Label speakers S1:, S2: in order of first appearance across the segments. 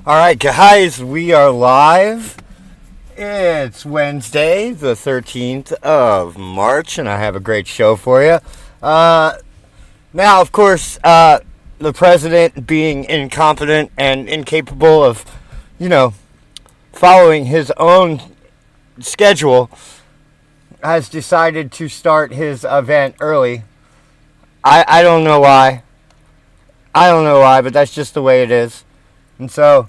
S1: All right, guys, we are live. It's Wednesday, the 13th of March, and I have a great show for you. Now, of course, the president being incompetent and incapable of, following his own schedule, has decided to start his event early. I don't know why. But that's just the way it is. And so,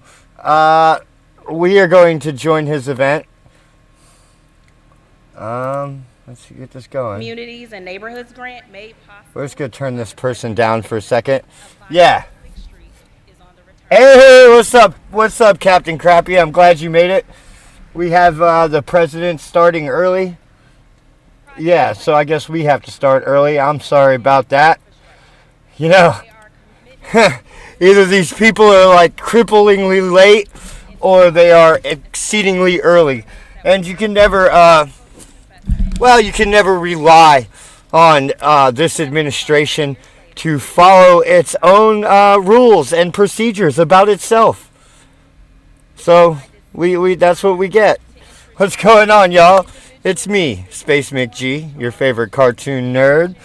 S1: we are going to join his event. Let's get this going.
S2: Communities and Neighborhoods Grant made possible.
S1: We're just going to turn this person down for a second. Yeah. Hey, what's up? What's up, Captain Crappy? I'm glad you made it. We have the president starting early. Yeah, so I guess we have to start early. I'm sorry about that. Either these people are like cripplingly late or they are exceedingly early. And you can never, rely on this administration to follow its own rules and procedures about itself. So we that's what we get. What's going on, y'all? It's me, SpaysE McG, your favorite cartoon nerd,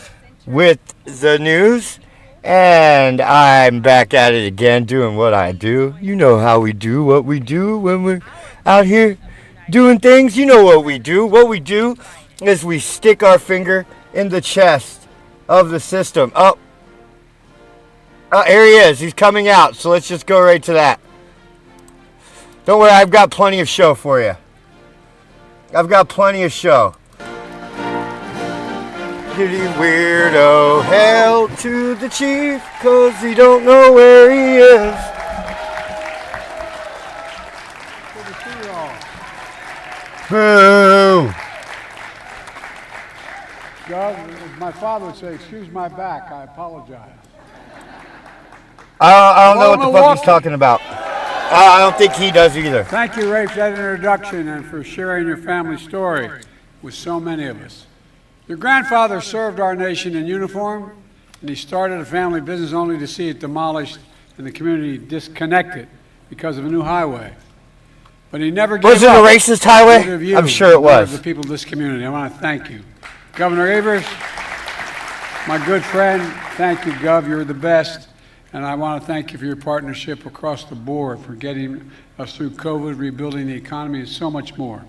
S1: with the news. And I'm back at it again, doing what I do. You know how we do what we do when we're out here doing things. You know what we do. What we do is we stick our finger in the chest of the system. Oh, here he is. He's coming out. So let's just go right to that. Don't worry, I've got plenty of show for you. I've got plenty of show. Giddy weirdo, hail to the chief, 'cause he don't know where he is.
S3: Good to see you all.
S1: Boo!
S3: God, as my father would say, excuse my back, I apologize.
S1: I don't know what the fuck he's talking about. I don't think he does either.
S3: Thank you, Ray, for that introduction and for sharing your family story with so many of us. Your grandfather served our nation in uniform, and he started a family business only to see it demolished and the community disconnected because of a new highway. But he never gave up.
S1: Was it a racist highway? I'm sure it was.
S3: The people of this community, I want to thank you. Governor Evers, my good friend, thank you, Gov. You're the best. And I want to thank you for your partnership across the board for getting us through COVID, rebuilding the economy, and so much more.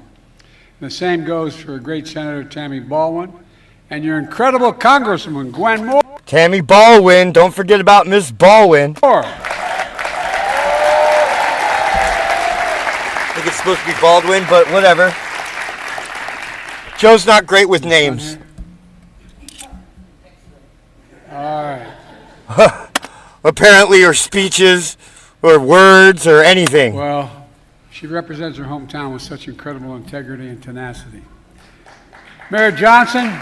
S3: And the same goes for great Senator Tammy Baldwin and your incredible Congresswoman, Gwen Moore.
S1: Tammy Baldwin. Don't forget about Miss Baldwin.
S3: I
S1: think it's supposed to be Baldwin, but whatever. Joe's not great with names.
S3: All right.
S1: Apparently, or speeches, or words, or anything.
S3: Well, she represents her hometown with such incredible integrity and tenacity. Mayor Johnson,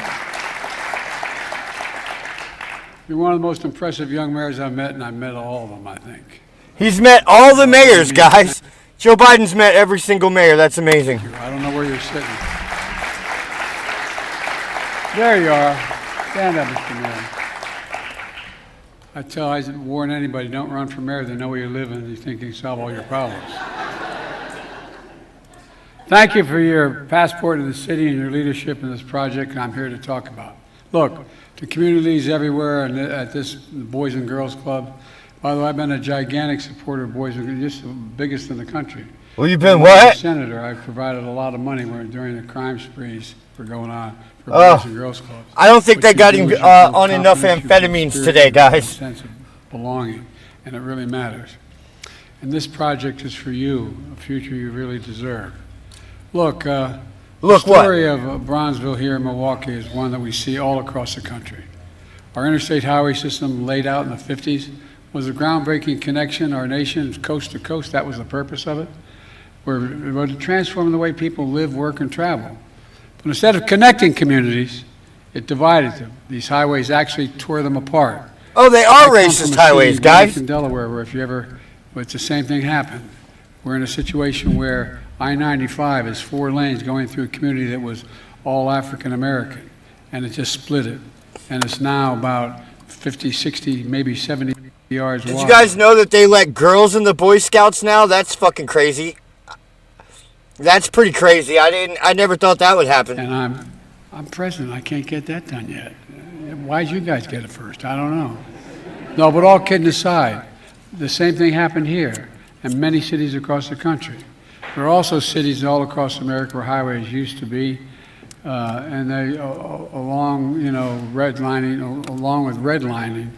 S3: you're one of the most impressive young mayors I've met, and I've met all of them, I think.
S1: He's met all the mayors, guys. Joe Biden's met every single mayor. That's amazing.
S3: I don't know where you're sitting. There you are. Stand up, Mr. Mayor. I warn anybody, don't run for mayor. They know where you live and you think you can solve all your problems. Thank you for your passport to the city and your leadership in this project, and I'm here to talk about. Look, to communities everywhere and at this Boys and Girls Club. By the way, I've been a gigantic supporter of Boys and Girls, just the biggest in the country.
S1: Well, you've been what?
S3: As a senator, I've provided a lot of money during the crime sprees for going on for Boys and Girls Clubs.
S1: I don't think they got him on enough amphetamines today, guys.
S3: Sense of belonging, and it really matters. And this project is for you, a future you really deserve. Look, the story of Bronzeville here in Milwaukee is one that we see all across the country. Our interstate highway system laid out in the 50s was a groundbreaking connection, our nation coast to coast. That was the purpose of it. We're transforming the way people live, work, and travel. But instead of connecting communities, it divided them. These highways actually tore them apart.
S1: Oh, they are racist highways, guys.
S3: In Delaware, where it's the same thing happened. We're in a situation where I-95 is 4 lanes going through a community that was all African American, and it just split it. And it's now about 50, 60, maybe 70 yards wide.
S1: Did you guys know that they let girls in the Boy Scouts now? That's fucking crazy. That's pretty crazy. I never thought that would happen.
S3: And I'm president. I can't get that done yet. Why'd you guys get it first? I don't know. No, but all kidding aside, the same thing happened here and many cities across the country. There are also cities all across America where highways used to be, and they along with redlining.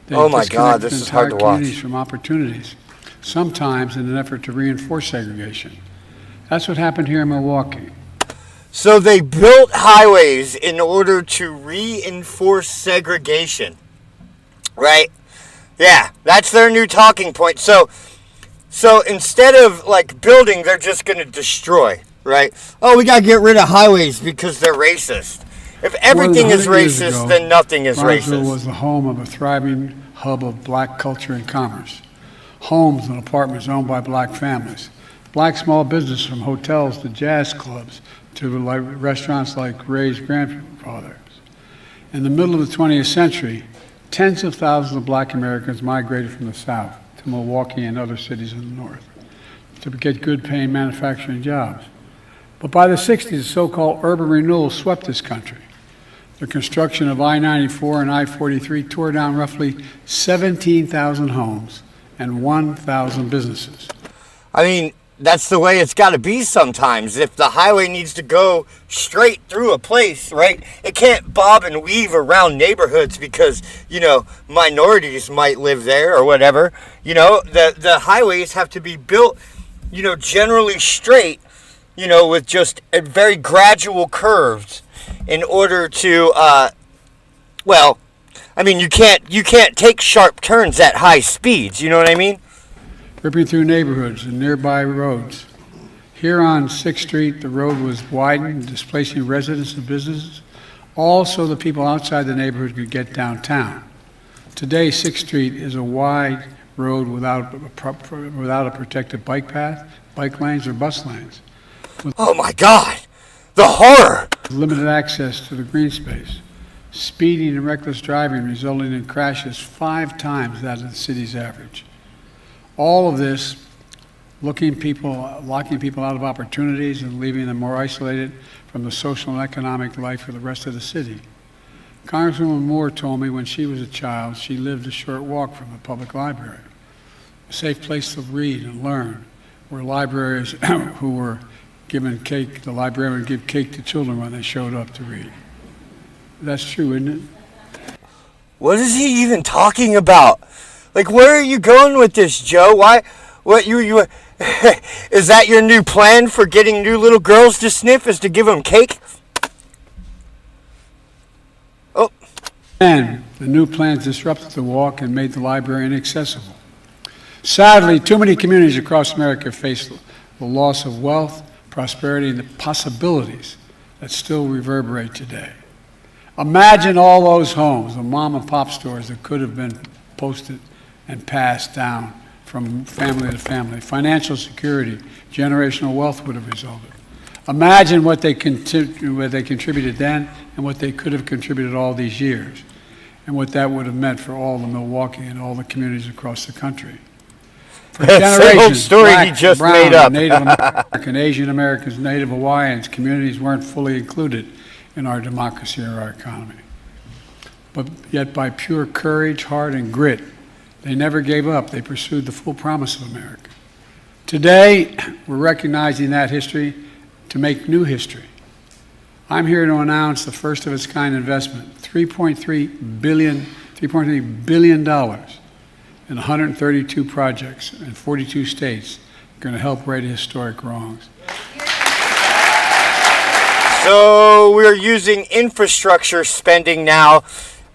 S3: They
S1: oh my God, this is hard to watch.
S3: Communities from opportunities, sometimes in an effort to reinforce segregation. That's what happened here in Milwaukee.
S1: So they built highways in order to reinforce segregation, right? Yeah, that's their new talking point. So instead of like building, they're just going to destroy, right? Oh, we got to get rid of highways because they're racist. If everything is racist, then nothing is
S3: Bronzeville
S1: racist.
S3: was the home of a thriving hub of black culture and commerce. Homes and apartments owned by black families. Black small business from hotels to jazz clubs to restaurants like Ray's grandfathers. In the middle of the 20th century, tens of thousands of black Americans migrated from the South to Milwaukee and other cities in the North to get good-paying manufacturing jobs. But by the 60s, the so-called urban renewal swept this country. The construction of I-94 and I-43 tore down roughly 17,000 homes and 1,000 businesses.
S1: I mean, that's the way it's got to be sometimes. If the highway needs to go straight through a place, right? It can't bob and weave around neighborhoods because, minorities might live there or whatever. The highways have to be built, generally straight, with just a very gradual curves in order to, you can't take sharp turns at high speeds. You know what I mean?
S3: Ripping through neighborhoods and nearby roads. Here on 6th Street, the road was widened, displacing residents and businesses, all so the people outside the neighborhood could get downtown. Today, 6th Street is a wide road without a protected bike path, bike lanes, or bus lanes.
S1: Oh my God, the horror!
S3: Limited access to the green space. Speeding and reckless driving resulting in crashes 5 times that of the city's average. All of this locking people out of opportunities and leaving them more isolated from the social and economic life of the rest of the city. Congresswoman Moore told me when she was a child, she lived a short walk from the public library, a safe place to read and learn, where librarians who were given cake, the librarian would give cake to children when they showed up to read. That's true, isn't it?
S1: What is he even talking about? Like, where are you going with this, Joe? What you is that your new plan for getting new little girls to sniff, is to give them cake? Oh.
S3: And the new plans disrupted the walk and made the library inaccessible. Sadly, too many communities across America face the loss of wealth, prosperity, and the possibilities that still reverberate today. Imagine all those homes, the mom and pop stores that could have been posted and passed down from family to family. Financial security, generational wealth would have resulted. Imagine what they contributed then and what they could have contributed all these years, and what that would have meant for all of Milwaukee and all the communities across the country. For generations,
S1: story
S3: Black,
S1: he just
S3: brown,
S1: made up.
S3: Native American, Asian Americans, Native Hawaiians, communities weren't fully included in our democracy or our economy. But yet by pure courage, heart, and grit, they never gave up. They pursued the full promise of America. Today, we're recognizing that history to make new history. I'm here to announce the first of its kind investment, $3.3 billion in 132 projects in 42 states, going to help right historic wrongs.
S1: So we're using infrastructure spending now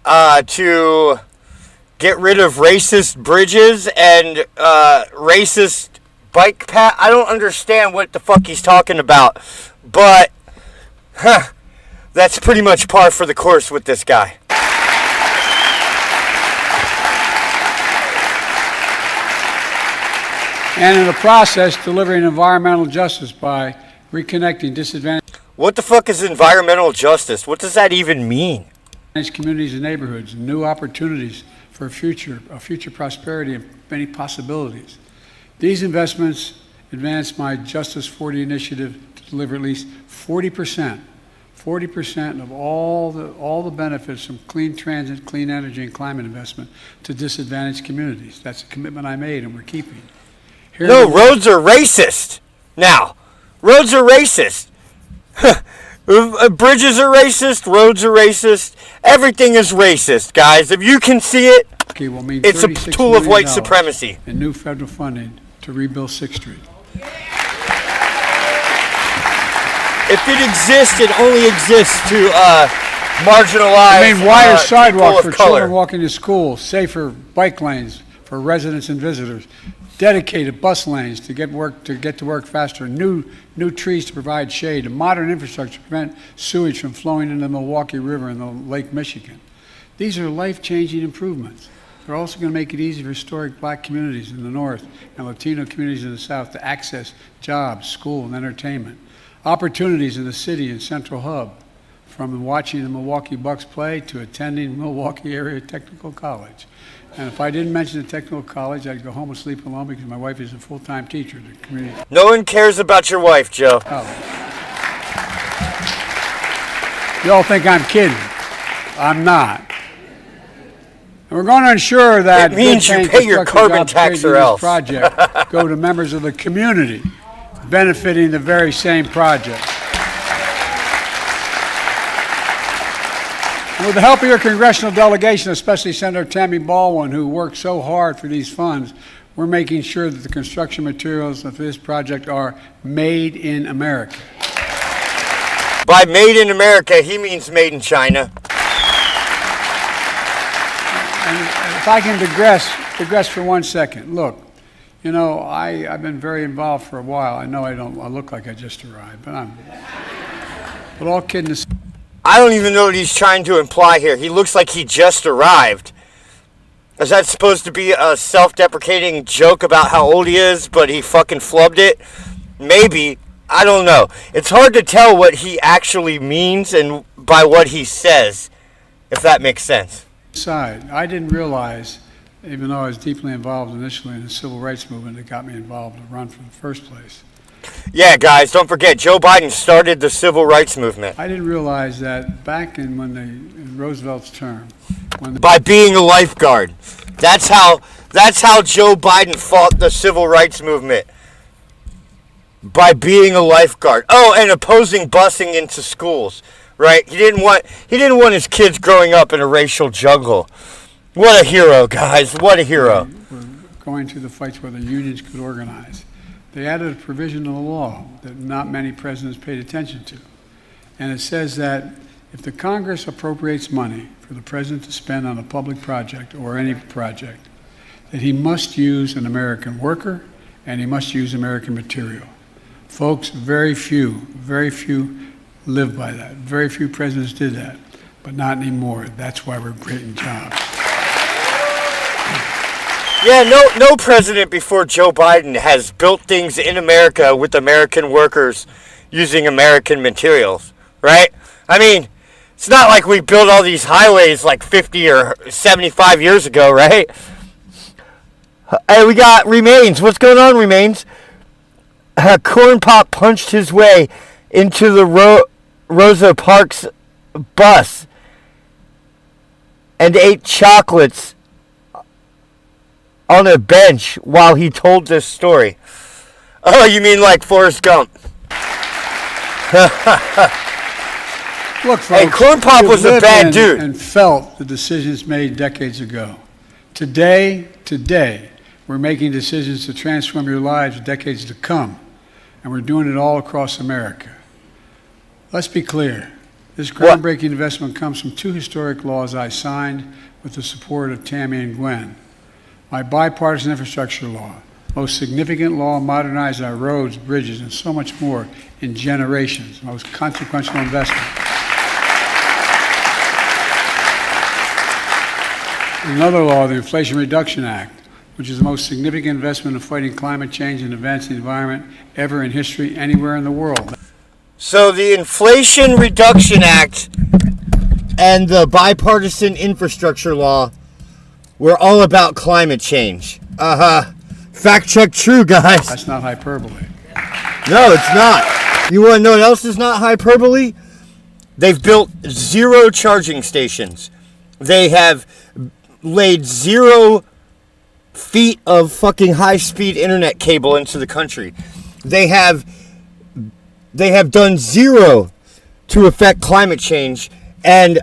S1: to get rid of racist bridges and racist bike path. I don't understand what the fuck he's talking about, but that's pretty much par for the course with this guy.
S3: And in the process, delivering environmental justice by reconnecting disadvantaged
S1: What the fuck is environmental justice? What does that even mean?
S3: communities and neighborhoods, new opportunities for a future prosperity and many possibilities. These investments advance my Justice 40 initiative to deliver at least 40% of all the benefits from clean transit, clean energy, and climate investment to disadvantaged communities. That's a commitment I made, and we're keeping.
S1: No, roads are racist. Now, roads are racist. Bridges are racist. Roads are racist. Everything is racist, guys. If you can see it, it's a tool of white supremacy.
S3: And new federal funding to rebuild 6th Street.
S1: If it exists, it only exists to marginalize.
S3: Wider sidewalks for
S1: color.
S3: children walking to school, safer bike lanes for residents and visitors, dedicated bus lanes to get to work faster, new trees to provide shade, and modern infrastructure to prevent sewage from flowing into the Milwaukee River and the Lake Michigan. These are life-changing improvements. They're also going to make it easy for historic black communities in the north and Latino communities in the south to access jobs, school, and entertainment. Opportunities in the city and central hub, from watching the Milwaukee Bucks play to attending Milwaukee Area Technical College. And if I didn't mention the technical college, I'd go home and sleep alone because my wife is a full-time teacher in the community.
S1: No one cares about your wife, Joe.
S3: Oh. You all think I'm kidding. I'm not. And we're going to ensure that
S1: it means you pay your carbon tax or else.
S3: Project go to members of the community benefiting the very same project. And with the help of your congressional delegation, especially Senator Tammy Baldwin, who worked so hard for these funds, we're making sure that the construction materials of this project are made in America.
S1: By made in America, he means made in China.
S3: And if I can digress for 1 second. Look, you know, I've been very involved for a while. I know I look like I just arrived, but all kidding aside.
S1: I don't even know what he's trying to imply here. He looks like he just arrived. Is that supposed to be a self-deprecating joke about how old he is, but he fucking flubbed it? Maybe. I don't know. It's hard to tell what he actually means and by what he says, if that makes sense.
S3: I didn't realize, even though I was deeply involved initially in the civil rights movement that got me involved to run for the first place.
S1: Yeah, guys, don't forget, Joe Biden started the civil rights movement.
S3: I didn't realize that back in Roosevelt's term,
S1: by being a lifeguard. That's how Joe Biden fought the civil rights movement. By being a lifeguard. Oh, and opposing busing into schools. Right? He didn't want his kids growing up in a racial jungle. What a hero, guys. What a hero.
S3: We're going to the fights where the unions could organize. They added a provision to the law that not many presidents paid attention to. And it says that if the Congress appropriates money for the president to spend on a public project or any project, that he must use an American worker and he must use American material. Folks, very few live by that. Very few presidents did that, but not anymore. That's why we're creating jobs.
S1: Yeah, no president before Joe Biden has built things in America with American workers using American materials, right? I mean, it's not like we built all these highways like 50 or 75 years ago, right? Hey, we got Remains. What's going on, Remains? Corn Pop punched his way into the Rosa Parks bus and ate chocolates on a bench while he told this story. Oh, you mean like Forrest Gump?
S3: Look, folks,
S1: hey, Corn Pop was a bad dude.
S3: And felt the decisions made decades ago. Today, we're making decisions to transform your lives decades to come. And we're doing it all across America. Let's be clear. This groundbreaking investment comes from two historic laws I signed with the support of Tammy and Gwen. My bipartisan infrastructure law, most significant law modernizing our roads, bridges, and so much more in generations, most consequential investment. Another law, the Inflation Reduction Act, which is the most significant investment in fighting climate change and advancing the environment ever in history anywhere in the world.
S1: So the Inflation Reduction Act and the bipartisan infrastructure law were all about climate change. Fact check true, guys.
S3: That's not hyperbole.
S1: No, it's not. You want to know what else is not hyperbole? They've built 0 charging stations. They have laid 0 feet of fucking high-speed internet cable into the country. They have done 0 to affect climate change, and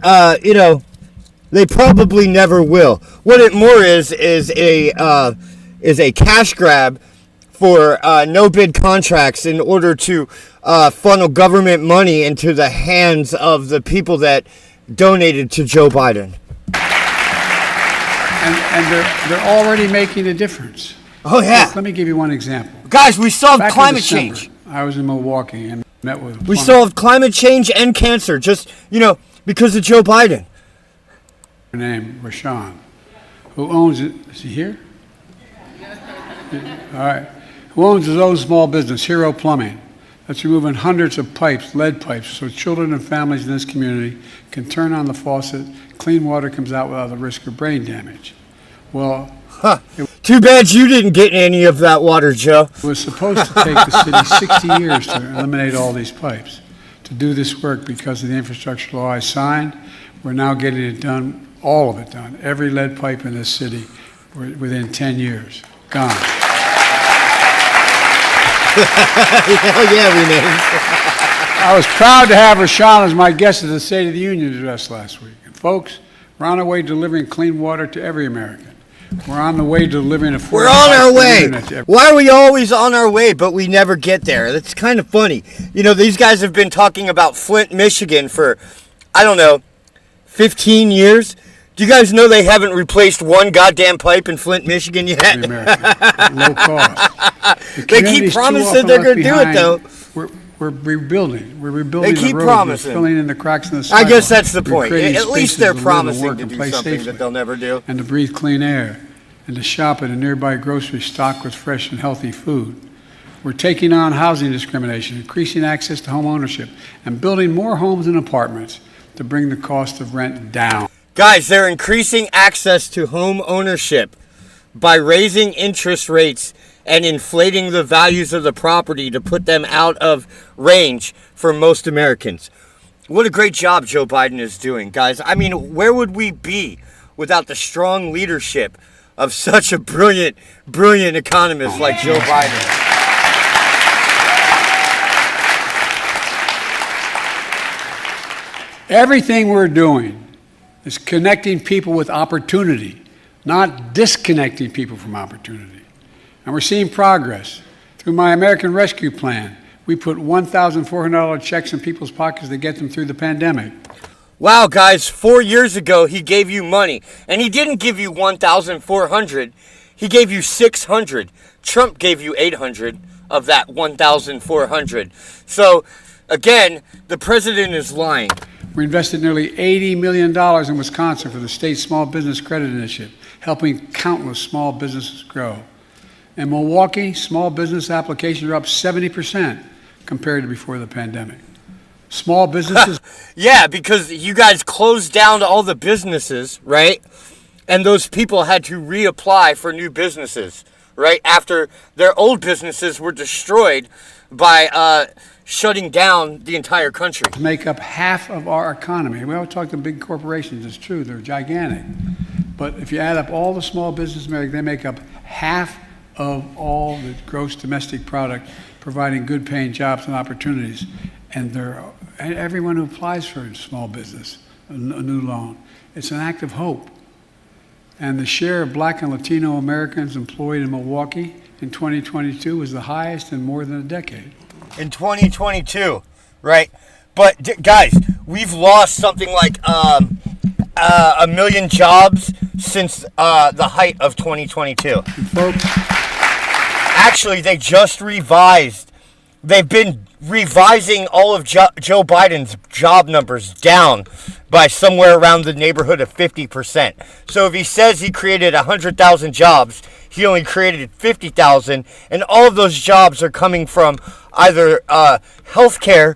S1: they probably never will. What it more is a cash grab for no bid contracts in order to funnel government money into the hands of the people that donated to Joe Biden.
S3: And they're already making a difference.
S1: Oh yeah.
S3: Let me give you one example.
S1: Guys, we solved
S3: Back in
S1: climate
S3: December,
S1: change.
S3: I was in Milwaukee and met with.
S1: We solved climate change and cancer just, because of Joe Biden.
S3: Named Rashawn, who owns it. Is he here? All right. Who owns his own small business, Hero Plumbing, that's removing hundreds of pipes, lead pipes, so children and families in this community can turn on the faucet, clean water comes out without the risk of brain damage. Well,
S1: Too bad you didn't get any of that water, Joe.
S3: it was supposed to take the city 60 years to eliminate all these pipes. To do this work, because of the infrastructure law I signed, we're now getting it done, all of it done. Every lead pipe in this city within 10 years. Gone.
S1: Hell yeah, Renee.
S3: I was proud to have Rashawn as my guest at the State of the Union address last week. And folks, we're on our way delivering clean water to every American. We're on the way to delivering affordable.
S1: We're on our way.
S3: internet to every-
S1: Why are we always on our way, but we never get there? That's kind of funny. These guys have been talking about Flint, Michigan for, 15 years. Do you guys know they haven't replaced one goddamn pipe in Flint, Michigan yet?
S3: the American, at low cost. The
S1: They keep
S3: community's too
S1: promising
S3: often
S1: they're
S3: left
S1: gonna do it,
S3: behind.
S1: though.
S3: We're rebuilding. We're rebuilding
S1: They keep
S3: the roads.
S1: promising.
S3: We're filling in the cracks in the
S1: I
S3: sidewalk.
S1: guess that's the
S3: We're
S1: point.
S3: creating
S1: At least
S3: spaces
S1: they're
S3: to live and
S1: promising
S3: work
S1: to
S3: and
S1: do
S3: play
S1: something
S3: safely,
S1: that they'll never do.
S3: and to breathe clean air, and to shop at a nearby grocery stocked with fresh and healthy food. We're taking on housing discrimination, increasing access to home ownership, and building more homes and apartments to bring the cost of rent down.
S1: Guys, they're increasing access to home ownership by raising interest rates and inflating the values of the property to put them out of range for most Americans. What a great job Joe Biden is doing, guys. Where would we be without the strong leadership of such a brilliant economist like Joe Biden?
S3: Everything we're doing is connecting people with opportunity, not disconnecting people from opportunity. And we're seeing progress. Through my American Rescue Plan, we put $1,400 checks in people's pockets to get them through the pandemic.
S1: Wow, guys, 4 years ago he gave you money, and he didn't give you 1,400. He gave you 600. Trump gave you 800 of that 1,400. So, again, the president is lying.
S3: We invested nearly $80 million in Wisconsin for the state small business credit initiative, helping countless small businesses grow. In Milwaukee, small business applications are up 70% compared to before the pandemic. Small businesses...
S1: Yeah, because you guys closed down all the businesses, right? And those people had to reapply for new businesses, right? After their old businesses were destroyed by shutting down the entire country.
S3: Make up half of our economy. We always talk to big corporations. It's true, they're gigantic. But if you add up all the small business in America, they make up half of all the gross domestic product, providing good paying jobs and opportunities. And everyone who applies for a small business, a new loan, it's an act of hope. And the share of Black and Latino Americans employed in Milwaukee in 2022 was the highest in more than a decade.
S1: In 2022, right? But guys, we've lost something like 1 million jobs since the height of 2022.
S3: And folks,
S1: actually, they just revised. They've been revising all of Joe Biden's job numbers down by somewhere around the neighborhood of 50%. So if he says he created 100,000 jobs, he only created 50,000, and all of those jobs are coming from either healthcare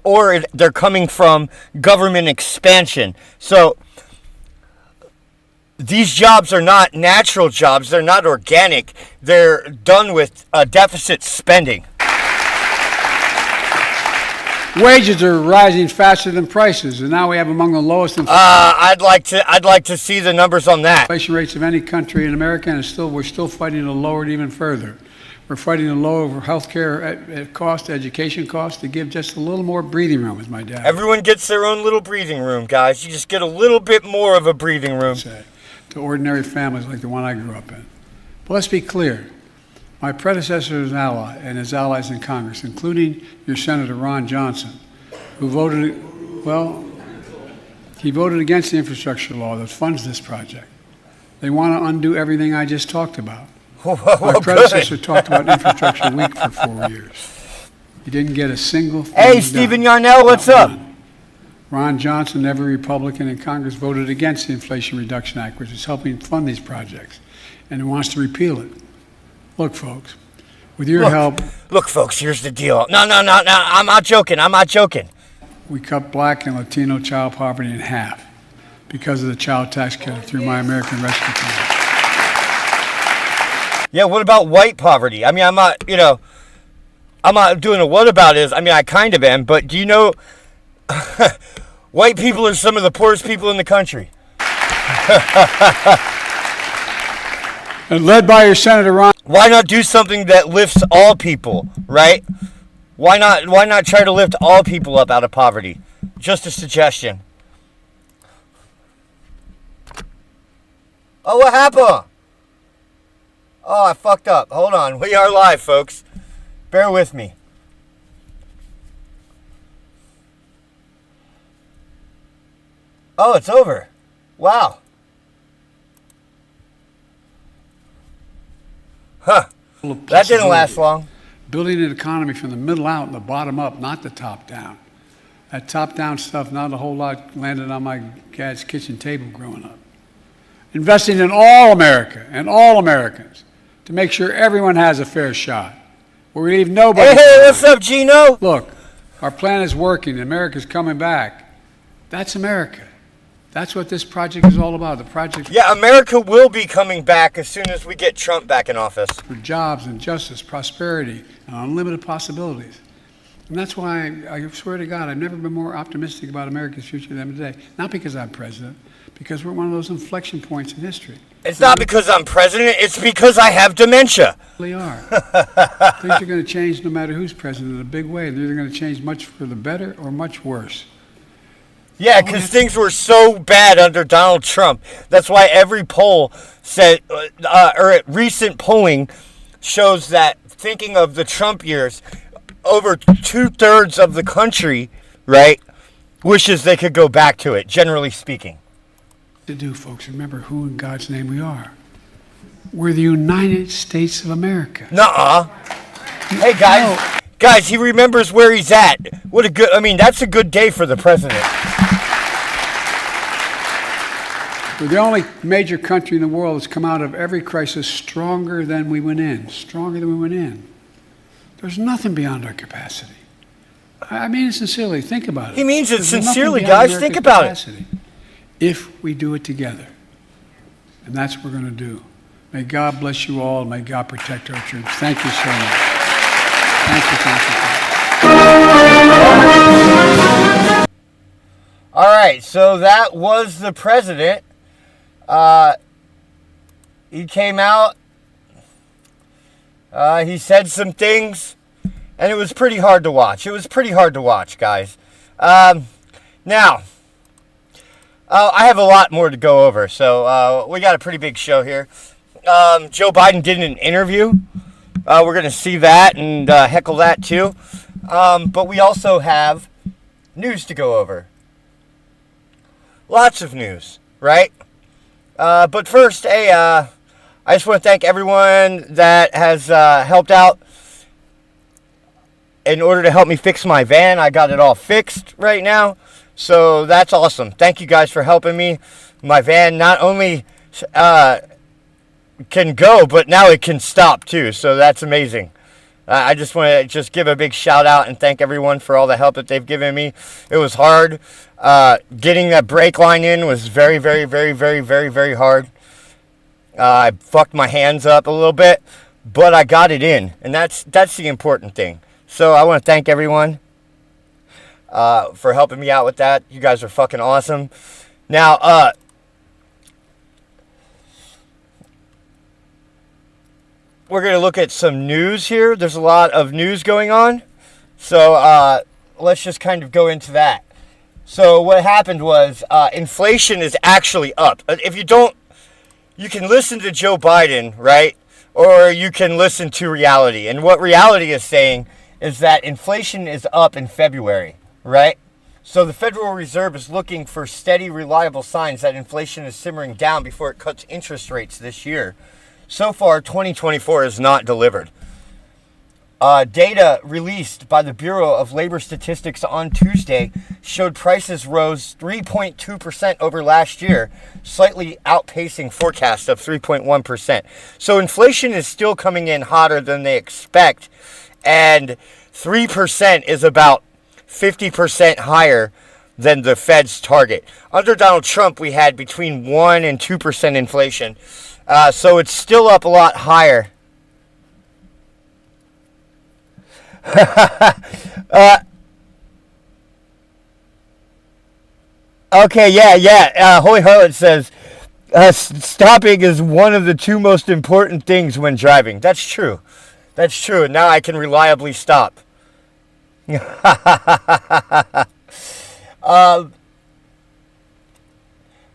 S1: or they're coming from government expansion. So these jobs are not natural jobs. They're not organic. They're done with deficit spending.
S3: Wages are rising faster than prices, and now we have among the lowest
S1: I'd like to see the numbers on that.
S3: inflation rates of any country in America, and we're still fighting to lower it even further. We're fighting to lower healthcare cost, education costs, to give just a little more breathing room, as my dad.
S1: Everyone gets their own little breathing room, guys. You just get a little bit more of a breathing room.
S3: To ordinary families like the one I grew up in. But let's be clear. My predecessor is an ally, and his allies in Congress, including your Senator Ron Johnson, who he voted against the infrastructure law that funds this project. They want to undo everything I just talked about. My predecessor talked about infrastructure week for 4 years. He didn't get a single thing
S1: Hey,
S3: done.
S1: Stephen Yarnell, what's up?
S3: Ron Johnson, every Republican in Congress, voted against the Inflation Reduction Act, which is helping fund these projects, and he wants to repeal it. Look, folks, with your help...
S1: Look, folks, here's the deal. No, I'm not joking.
S3: We cut black and Latino child poverty in half because of the child tax credit through My American Rescue Plan.
S1: Yeah, what about white poverty? I mean, I'm not doing a what about is. I mean, I kind of am, but do you know... white people are some of the poorest people in the country.
S3: And led by your Senator Ron.
S1: Why not do something that lifts all people, right? Why not try to lift all people up out of poverty? Just a suggestion. Oh, what happened? Oh, I fucked up. Hold on. We are live, folks. Bear with me. Oh, it's over. Wow. Huh. That didn't last long.
S3: Building an economy from the middle out and the bottom up, not the top down. That top down stuff, not a whole lot landed on my dad's kitchen table growing up. Investing in all America and all Americans to make sure everyone has a fair shot. Where we leave nobody.
S1: Hey, what's up, Gino?
S3: Look, our plan is working. America's coming back. That's America. That's what this project is all about. The project.
S1: Yeah, America will be coming back as soon as we get Trump back in office.
S3: For jobs and justice, prosperity, and unlimited possibilities. And that's why I swear to God, I've never been more optimistic about America's future than today. Not because I'm president, because we're one of those inflection points in history.
S1: It's not because I'm president, it's because I have dementia.
S3: They are. Things are going to change no matter who's president in a big way. They're either going to change much for the better or much worse.
S1: Yeah, because things were so bad under Donald Trump. That's why every poll said, recent polling shows that, thinking of the Trump years, over 2/3 of the country, right, wishes they could go back to it, generally speaking.
S3: To do, folks, remember who in God's name we are. We're the United States of America.
S1: Nuh-uh. Hey, guys. Guys, he remembers where he's at. That's a good day for the president.
S3: We're the only major country in the world that's come out of every crisis stronger than we went in. Stronger than we went in. There's nothing beyond our capacity. I mean it sincerely. Think about it.
S1: He means it
S3: There's
S1: sincerely,
S3: nothing beyond
S1: guys. Think
S3: America's
S1: about
S3: capacity. If we do it together. And that's what we're going to do. May God bless you all, and may God protect our troops. Thank you so much. Thank you.
S1: All right, so that was the president. He came out. He said some things, and it was pretty hard to watch. It was pretty hard to watch, guys. Now, I have a lot more to go over, so we got a pretty big show here. Joe Biden did an interview. We're going to see that and heckle that too. But we also have news to go over. Lots of news, right? But first, I just want to thank everyone that has helped out in order to help me fix my van. I got it all fixed right now, so that's awesome. Thank you guys for helping me. My van not only can go, but now it can stop too, so that's amazing. I just want to just give a big shout out and thank everyone for all the help that they've given me. It was hard. Getting that brake line in was very, very, very, very, very, very hard. I fucked my hands up a little bit, but I got it in, and that's the important thing. So I want to thank everyone for helping me out with that. You guys are fucking awesome. Now, we're going to look at some news here. There's a lot of news going on. So let's just kind of go into that. So what happened was inflation is actually up. If you don't, you can listen to Joe Biden, right? Or you can listen to reality. And what reality is saying is that inflation is up in February, right? So the Federal Reserve is looking for steady, reliable signs that inflation is simmering down before it cuts interest rates this year. So far, 2024 is not delivered. Data released by the Bureau of Labor Statistics on Tuesday showed prices rose 3.2% over last year, slightly outpacing forecasts of 3.1%. So inflation is still coming in hotter than they expect, and 3% is about 50% higher than the Fed's target. Under Donald Trump, we had between 1 and 2% inflation. So it's still up a lot higher. Okay, yeah. Holy Harlot says, stopping is one of the two most important things when driving. That's true. That's true. Now I can reliably stop.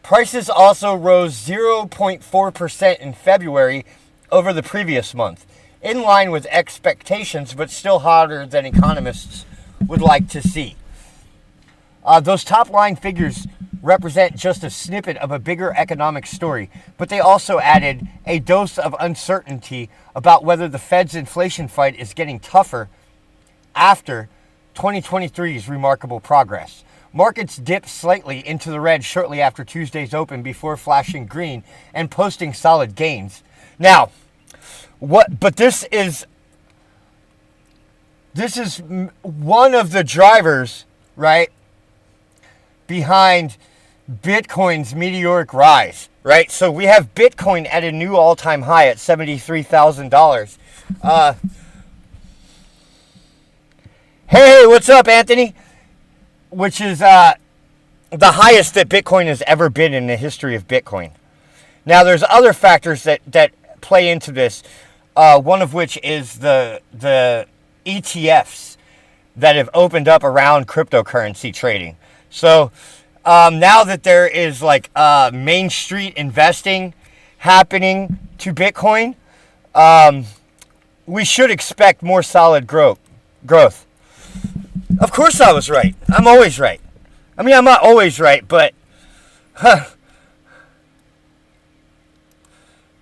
S1: Prices also rose 0.4% in February over the previous month, in line with expectations, but still hotter than economists would like to see. Those top-line figures represent just a snippet of a bigger economic story, but they also added a dose of uncertainty about whether the Fed's inflation fight is getting tougher after 2023's remarkable progress. Markets dipped slightly into the red shortly after Tuesday's open before flashing green and posting solid gains. Now, but this is one of the drivers, right, behind Bitcoin's meteoric rise, right? So we have Bitcoin at a new all-time high at $73,000. Hey, what's up, Anthony? Which is the highest that Bitcoin has ever been in the history of Bitcoin. Now, there's other factors that play into this, one of which is the ETFs that have opened up around cryptocurrency trading. So now that there is like Main Street investing happening to Bitcoin, we should expect more solid growth. Of course I was right. I'm always right. I mean, I'm not always right, but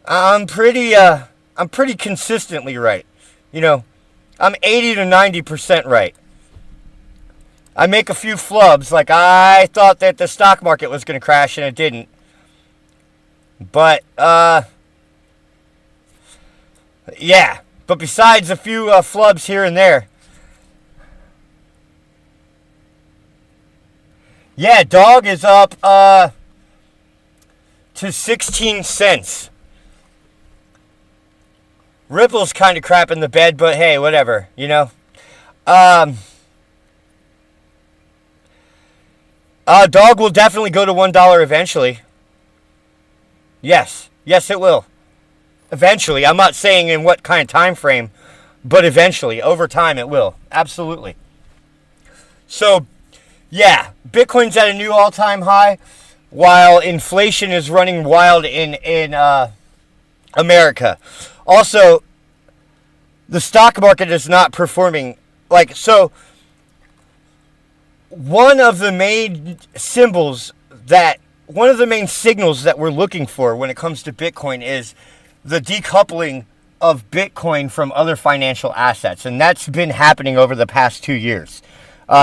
S1: I'm pretty consistently right. You know, I'm 80 to 90% right. I make a few flubs, like I thought that the stock market was going to crash and it didn't. But yeah. But besides a few flubs here and there, yeah, dog is up to 16 cents. Ripple's kind of crap in the bed, but hey, whatever, you know. Dog will definitely go to $1 eventually. Yes, it will. Eventually. I'm not saying in what kind of time frame, but eventually, over time it will. Absolutely. So, yeah, Bitcoin's at a new all-time high, while inflation is running wild in America. Also, the stock market is not performing so. One of the main signals that we're looking for when it comes to Bitcoin is the decoupling of Bitcoin from other financial assets, and that's been happening over the past 2 years.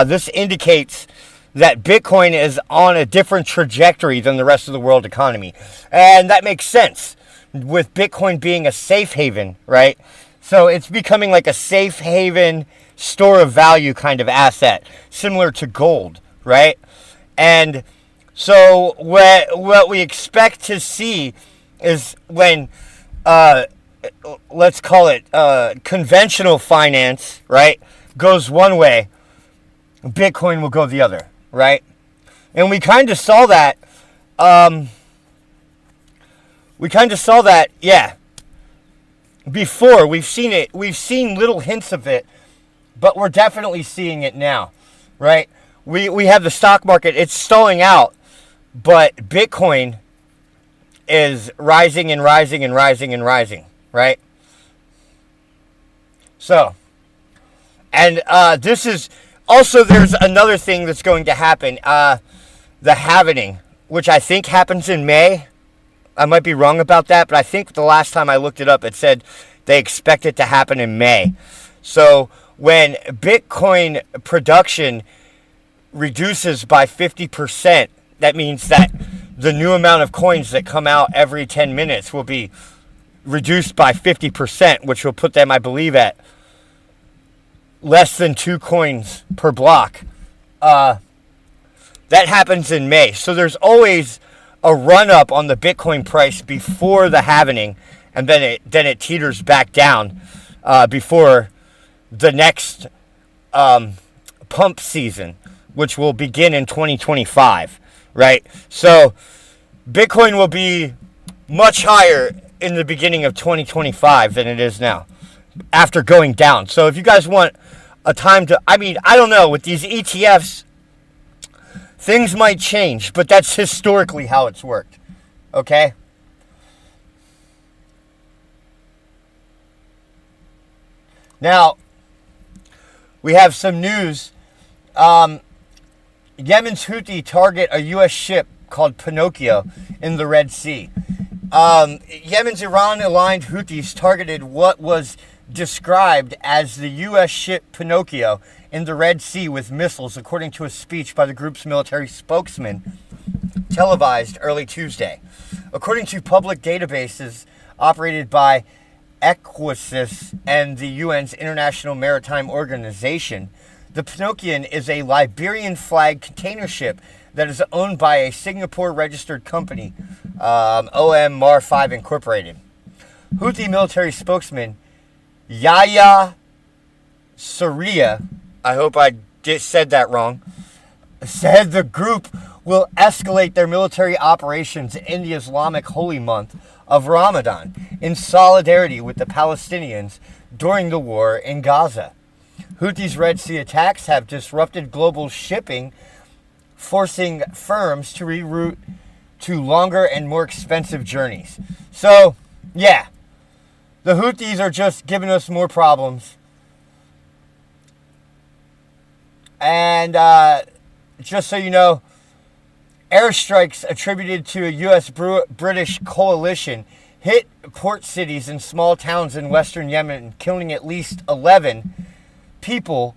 S1: This indicates that Bitcoin is on a different trajectory than the rest of the world economy. And that makes sense with Bitcoin being a safe haven, right? So it's becoming like a safe haven, store of value kind of asset, similar to gold, right? And so what we expect to see is when, let's call it conventional finance, right, goes one way, Bitcoin will go the other, right? And we kind of saw that. Yeah. Before, we've seen it. We've seen little hints of it, but we're definitely seeing it now, right? We have the stock market. It's stalling out, but Bitcoin is rising and rising and rising and rising, right? So, and this is also, there's another thing that's going to happen. The halvening, which I think happens in May. I might be wrong about that, but I think the last time I looked it up, it said they expect it to happen in May. So when Bitcoin production reduces by 50%, that means that the new amount of coins that come out every 10 minutes will be reduced by 50%, which will put them, I believe, at less than 2 coins per block. That happens in May. So there's always a run-up on the Bitcoin price before the halvening, and then it teeters back down before the next pump season, which will begin in 2025, right? So Bitcoin will be much higher in the beginning of 2025 than it is now, after going down. So if you guys want a time to, I don't know, with these ETFs, things might change, but that's historically how it's worked. Okay? Now, we have some news. Yemen's Houthi target a U.S. ship called Pinocchio in the Red Sea. Yemen's Iran-aligned Houthis targeted what was described as the U.S. ship Pinocchio in the Red Sea with missiles, according to a speech by the group's military spokesman, televised early Tuesday. According to public databases operated by Heckles and the UN's International Maritime Organization, the Pinocchio is a Liberian flag container ship that is owned by a Singapore-registered company, OMR5 Incorporated. Houthi military spokesman Yahya Saria, I hope I said that wrong, said the group will escalate their military operations in the Islamic holy month of Ramadan in solidarity with the Palestinians during the war in Gaza. Houthis' Red Sea attacks have disrupted global shipping, forcing firms to reroute to longer and more expensive journeys. So, yeah, the Houthis are just giving us more problems. And just so you know, airstrikes attributed to a U.S.-British coalition hit port cities and small towns in western Yemen, killing at least 11 people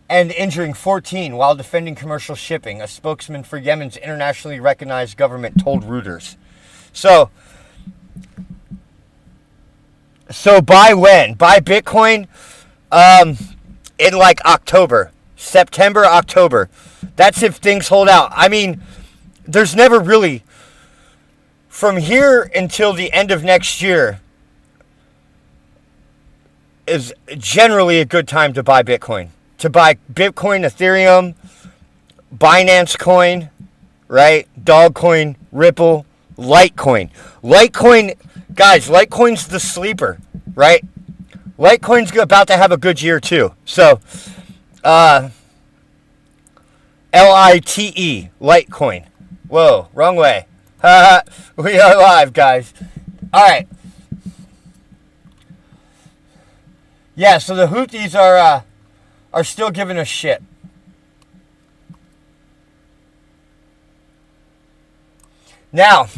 S1: and injuring 14 while defending commercial shipping, a spokesman for Yemen's internationally recognized government told Reuters. So buy when? Buy Bitcoin in like October. September, October. That's if things hold out. I mean, there's never really, from here until the end of next year, is generally a good time to buy Bitcoin. To buy Bitcoin, Ethereum, Binance Coin, right? Dogcoin, Ripple, Litecoin. Litecoin, guys, Litecoin's the sleeper, right? Litecoin's about to have a good year too. So, Lite, Litecoin. Whoa, wrong way. We are live, guys. All right. Yeah, so the Houthis are still giving us shit. Now,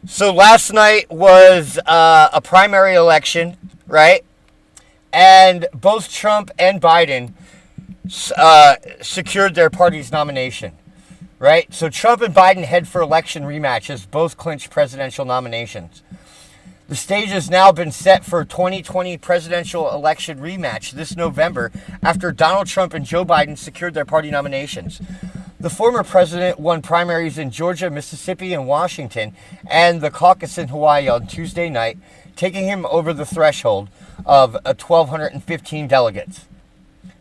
S1: so last night was a primary election, right? And both Trump and Biden secured their party's nomination, right? So Trump and Biden head for election rematches, both clinched presidential nominations. The stage has now been set for 2020 presidential election rematch this November after Donald Trump and Joe Biden secured their party nominations. The former president won primaries in Georgia, Mississippi, and Washington, and the caucus in Hawaii on Tuesday night, taking him over the threshold of 1,215 delegates.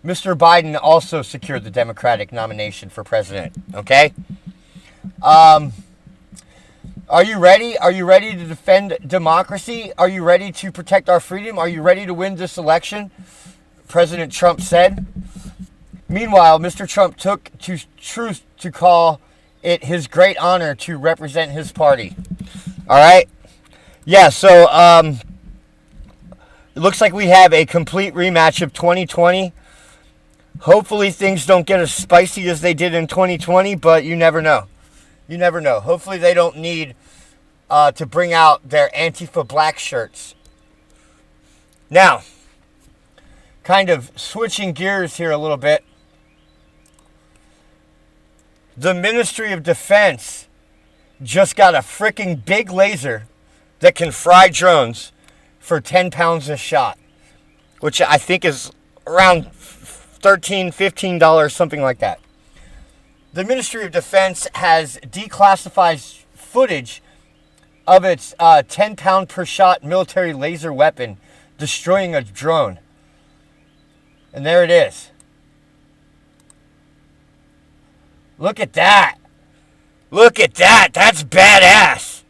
S1: Mr. Biden also secured the Democratic nomination for president. Okay? Are you ready? Are you ready to defend democracy? Are you ready to protect our freedom? Are you ready to win this election? President Trump said. Meanwhile, Mr. Trump took to truth to call it his great honor to represent his party. All right? Yeah, so it looks like we have a complete rematch of 2020. Hopefully things don't get as spicy as they did in 2020, but you never know. You never know. Hopefully they don't need to bring out their Antifa black shirts. Now, kind of switching gears here a little bit. The Ministry of Defense just got a freaking big laser that can fry drones for 10 pounds a shot, which I think is around $13, $15, something like that. The Ministry of Defense has declassified footage of its 10-pound per shot military laser weapon destroying a drone. And there it is. Look at that. Look at that. That's badass.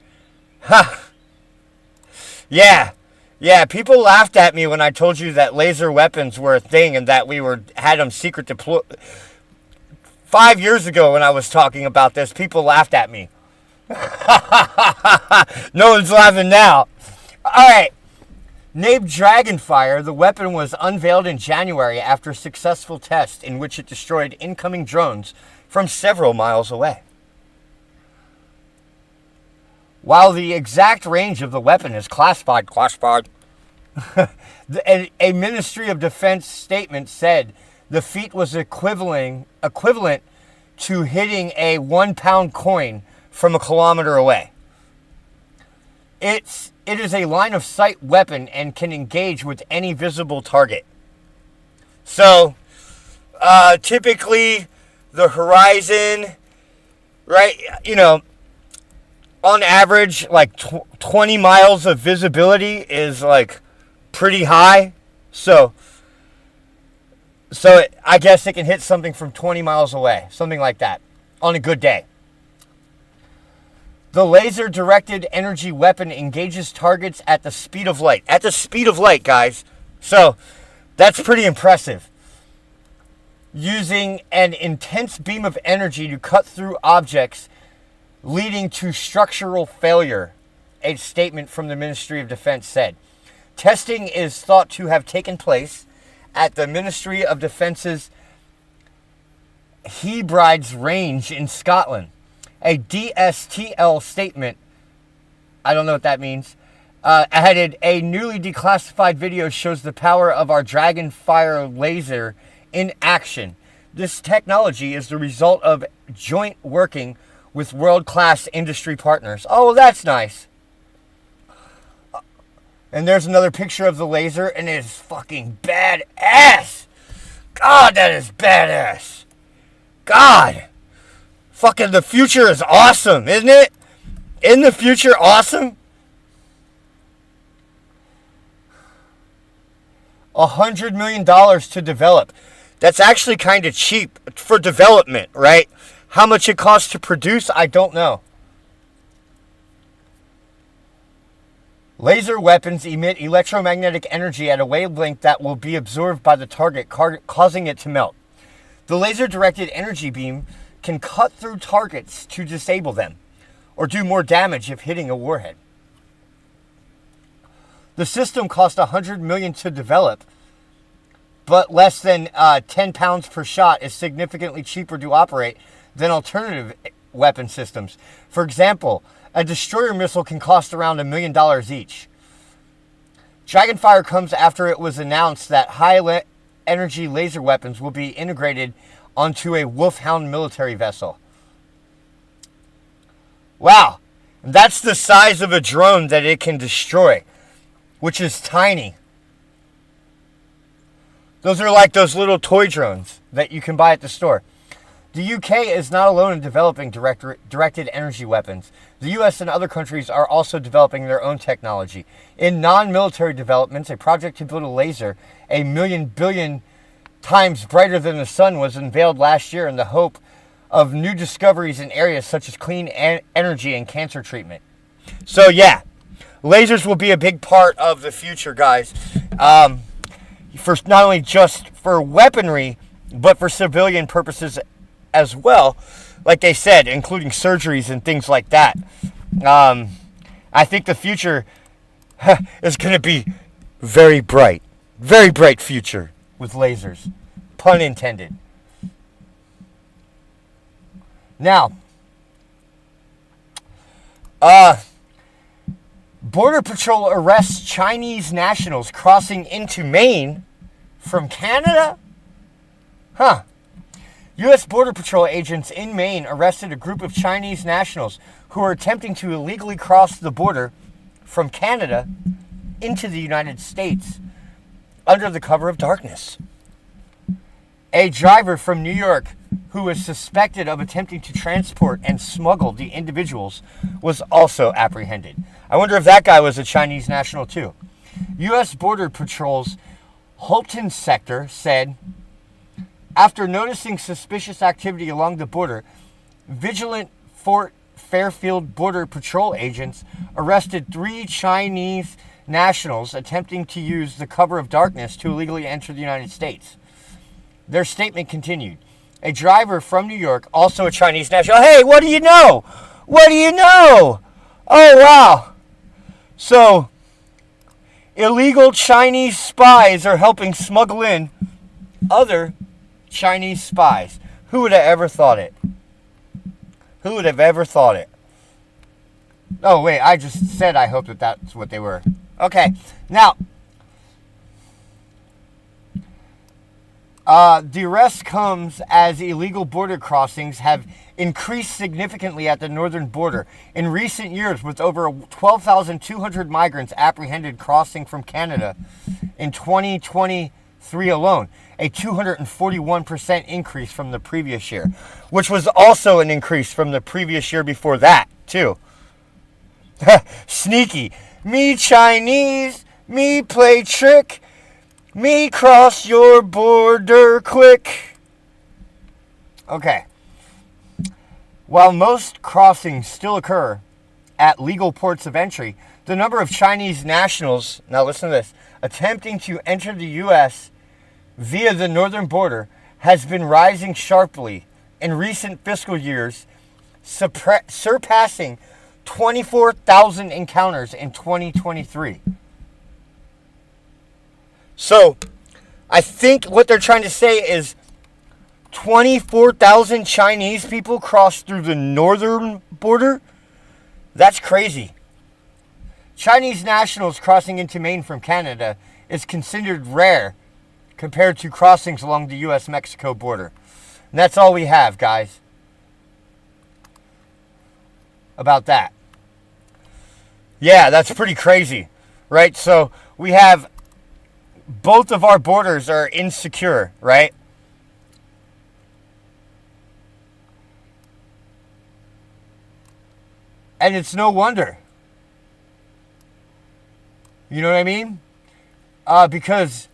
S1: Huh. Yeah, people laughed at me when I told you that laser weapons were a thing and that we had them secret deploy. 5 years ago when I was talking about this, people laughed at me. No one's laughing now. All right. Named Dragonfire, the weapon was unveiled in January after a successful test in which it destroyed incoming drones from several miles away. While the exact range of the weapon is classified, a Ministry of Defense statement said the feat was equivalent to hitting a 1-pound coin from a kilometer away. It is a line-of-sight weapon and can engage with any visible target. So, typically, the horizon, right, on average, like 20 miles of visibility is, like, pretty high. So I guess it can hit something from 20 miles away, something like that, on a good day. The laser-directed energy weapon engages targets at the speed of light. At the speed of light, guys. So, that's pretty impressive. Using an intense beam of energy to cut through objects, leading to structural failure, a statement from the Ministry of Defense said. Testing is thought to have taken place at the Ministry of Defence's Hebrides Range in Scotland. A DSTL statement, I don't know what that means, added, a newly declassified video shows the power of our Dragonfire laser in action. This technology is the result of joint working with world-class industry partners. Oh, well, that's nice. And there's another picture of the laser, and it is fucking badass. God, that is badass. God. Fucking the future is awesome, isn't it? Isn't the future awesome? $100 million to develop. That's actually kind of cheap for development, right? How much it costs to produce, I don't know. Laser weapons emit electromagnetic energy at a wavelength that will be absorbed by the target, causing it to melt. The laser-directed energy beam can cut through targets to disable them, or do more damage if hitting a warhead. The system cost $100 million to develop, but less than 10 pounds per shot is significantly cheaper to operate than alternative weapon systems. For example, a destroyer missile can cost around $1 million each. Dragonfire comes after it was announced that high-energy laser weapons will be integrated onto a Wolfhound military vessel. Wow. That's the size of a drone that it can destroy, which is tiny. Those are like those little toy drones that you can buy at the store. The UK is not alone in developing directed energy weapons. The US and other countries are also developing their own technology. In non-military developments, a project to build a laser 1,000,000 billion times brighter than the sun was unveiled last year in the hope of new discoveries in areas such as clean energy and cancer treatment. So yeah, lasers will be a big part of the future, guys. For not only just for weaponry, but for civilian purposes as well, like they said, including surgeries and things like that. I think the future is going to be very bright future with lasers, pun intended. Now, Border Patrol arrests Chinese nationals crossing into Maine from Canada? Huh. U.S. Border Patrol agents in Maine arrested a group of Chinese nationals who were attempting to illegally cross the border from Canada into the United States under the cover of darkness. A driver from New York who was suspected of attempting to transport and smuggle the individuals was also apprehended. I wonder if that guy was a Chinese national too. U.S. Border Patrol's Holton sector said, after noticing suspicious activity along the border, vigilant Fort Fairfield Border Patrol agents arrested 3 Chinese nationals attempting to use the cover of darkness to illegally enter the United States. Their statement continued. A driver from New York, also a Chinese national. Hey, what do you know? What do you know? Oh, wow. So, illegal Chinese spies are helping smuggle in other Chinese spies. Who would have ever thought it? Who would have ever thought it? Oh, wait, I just said I hope that that's what they were. Okay, now, the arrest comes as illegal border crossings have increased significantly at the northern border. In recent years, with over 12,200 migrants apprehended crossing from Canada in 2023 alone, a 241% increase from the previous year, which was also an increase from the previous year before that, too. Sneaky. Me Chinese, me play trick, me cross your border quick. Okay. While most crossings still occur at legal ports of entry, the number of Chinese nationals, now listen to this, attempting to enter the U.S. via the northern border has been rising sharply in recent fiscal years, surpassing 24,000 encounters in 2023. So, I think what they're trying to say is 24,000 Chinese people crossed through the northern border? That's crazy. Chinese nationals crossing into Maine from Canada is considered rare compared to crossings along the U.S.-Mexico border. And that's all we have, guys, about that. Yeah, that's pretty crazy, right? So we have both of our borders are insecure, right? And it's no wonder. You know what I mean? Because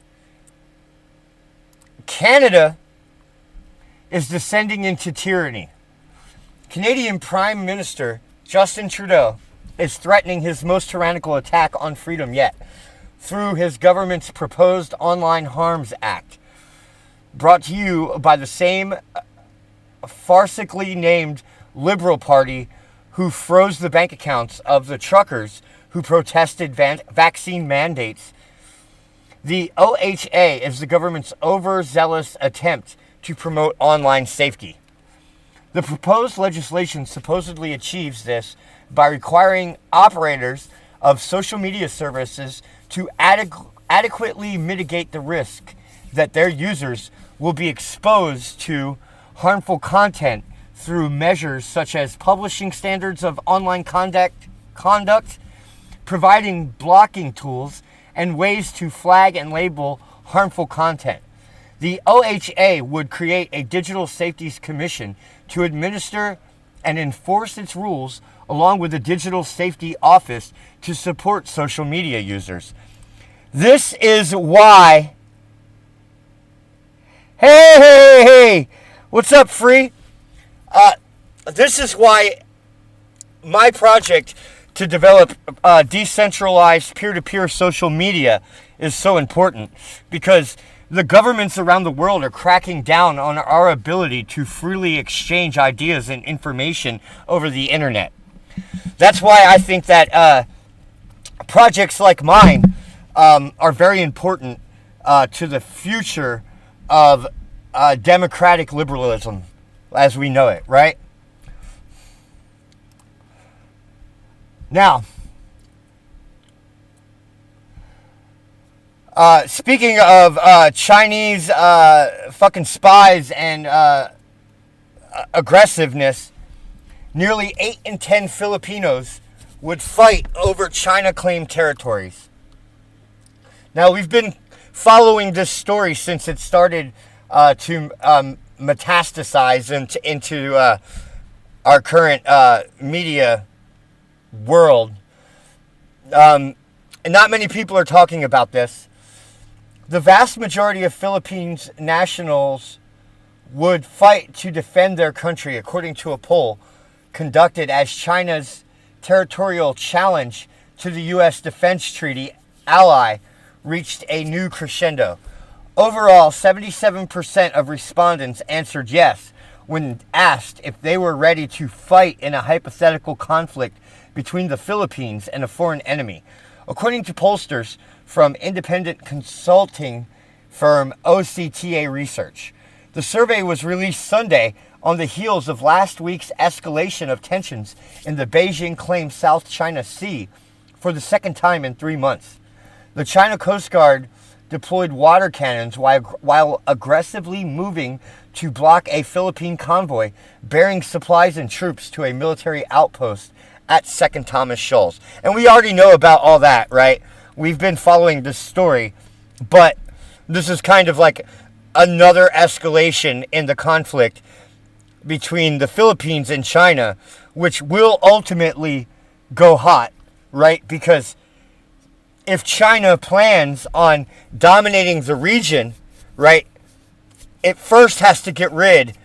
S1: Canada is descending into tyranny. Canadian Prime Minister Justin Trudeau is threatening his most tyrannical attack on freedom yet through his government's proposed Online Harms Act, brought to you by the same farcically named Liberal Party who froze the bank accounts of the truckers who protested vaccine mandates. The OHA is the government's overzealous attempt to promote online safety. The proposed legislation supposedly achieves this by requiring operators of social media services to adequately mitigate the risk that their users will be exposed to harmful content through measures such as publishing standards of online conduct, providing blocking tools, and ways to flag and label harmful content. The OHA would create a Digital Safeties Commission to administer and enforce its rules, along with the Digital Safety Office to support social media users. This is why... Hey! What's up, Free? This is why my project to develop decentralized peer-to-peer social media is so important, because the governments around the world are cracking down on our ability to freely exchange ideas and information over the internet. That's why I think that projects like mine are very important to the future of democratic liberalism as we know it, right? Now, speaking of Chinese fucking spies and aggressiveness, nearly 8 in 10 Filipinos would fight over China-claimed territories. Now, we've been following this story since it started to metastasize into our current media world. And not many people are talking about this. The vast majority of Philippines nationals would fight to defend their country, according to a poll conducted as China's territorial challenge to the U.S. Defense Treaty ally reached a new crescendo. Overall, 77% of respondents answered yes when asked if they were ready to fight in a hypothetical conflict between the Philippines and a foreign enemy. According to pollsters from independent consulting firm OCTA Research, the survey was released Sunday on the heels of last week's escalation of tensions in the Beijing-claimed South China Sea for the second time in 3 months. The China Coast Guard deployed water cannons while aggressively moving to block a Philippine convoy bearing supplies and troops to a military outpost at Second Thomas Shoals. And we already know about all that, right? We've been following this story, but this is kind of like another escalation in the conflict between the Philippines and China, which will ultimately go hot, right? Because if China plans on dominating the region, right, it first has to get rid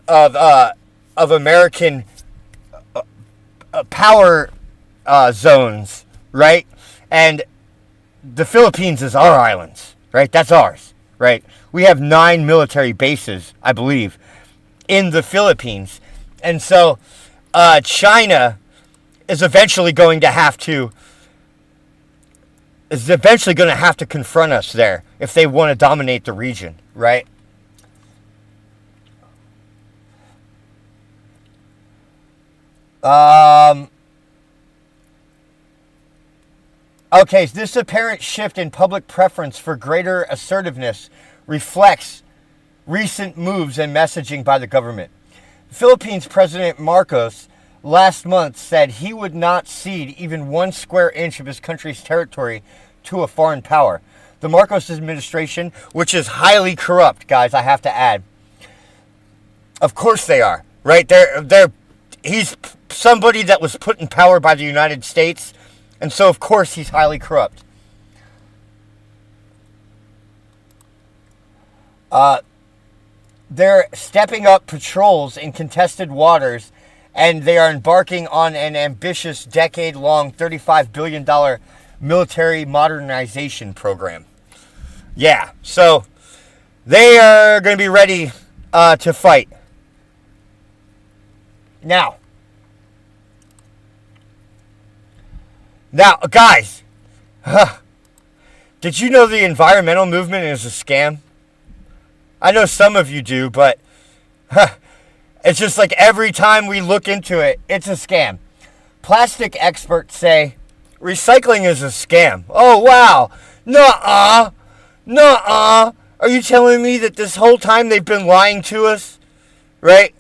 S1: of American power zones, right? And the Philippines is our islands, right? That's ours, right? We have 9 military bases, I believe, in the Philippines. And so China is eventually going to have to confront us there if they want to dominate the region, right? Okay, so this apparent shift in public preference for greater assertiveness reflects recent moves and messaging by the government. Philippines President Marcos last month said he would not cede even 1 square inch of his country's territory to a foreign power. The Marcos administration, which is highly corrupt, guys, I have to add. Of course they are, right? He's somebody that was put in power by the United States, and so of course he's highly corrupt. They're stepping up patrols in contested waters, and they are embarking on an ambitious decade-long $35 billion military modernization program. Yeah, so they are going to be ready to fight. Now, guys, did you know the environmental movement is a scam? I know some of you do, but it's just like every time we look into it, it's a scam. Plastic experts say recycling is a scam. Oh, wow. Nuh-uh. Nuh-uh. Are you telling me that this whole time they've been lying to us? Right?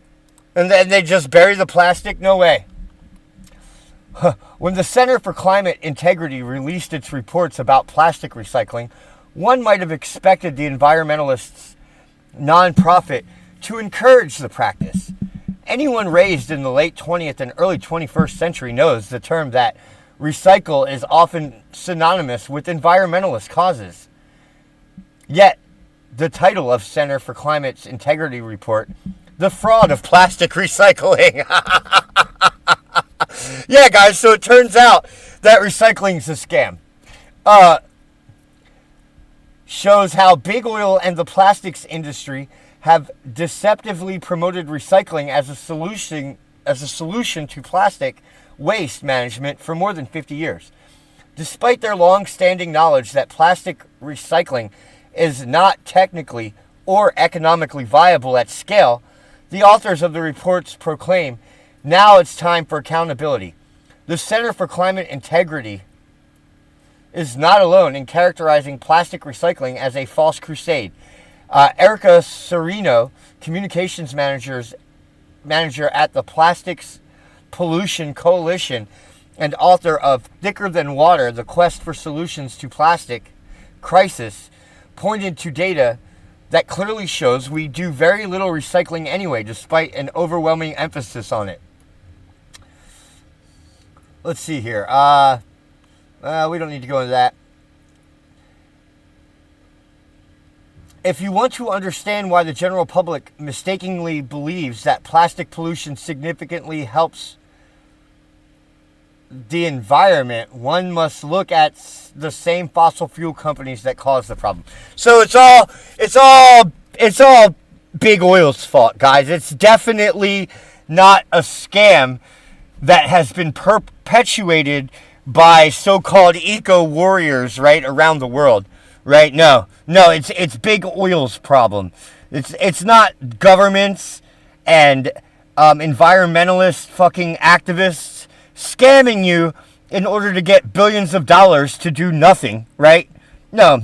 S1: And then they just bury the plastic? No way. When the Center for Climate Integrity released its reports about plastic recycling, one might have expected the environmentalists' nonprofit to encourage the practice. Anyone raised in the late 20th and early 21st century knows the term that recycle is often synonymous with environmentalist causes. Yet, the title of Center for Climate's Integrity Report, The Fraud of Plastic Recycling. Yeah, guys, so it turns out that recycling is a scam. Shows how big oil and the plastics industry have deceptively promoted recycling as a solution to plastic waste management for more than 50 years. Despite their long-standing knowledge that plastic recycling is not technically or economically viable at scale, the authors of the reports proclaim, now it's time for accountability. The Center for Climate Integrity is not alone in characterizing plastic recycling as a false crusade. Erica Serino, communications manager at the Plastics Pollution Coalition and author of Thicker Than Water, The Quest for Solutions to Plastic Crisis, pointed to data that clearly shows we do very little recycling anyway, despite an overwhelming emphasis on it. Let's see here. We don't need to go into that. If you want to understand why the general public mistakenly believes that plastic pollution significantly helps the environment, one must look at the same fossil fuel companies that cause the problem. So it's all big oil's fault, guys. It's definitely not a scam that has been perpetuated by so-called eco warriors, right, around the world, right? No, it's big oil's problem. It's not governments and environmentalist fucking activists scamming you in order to get billions of dollars to do nothing, right? No,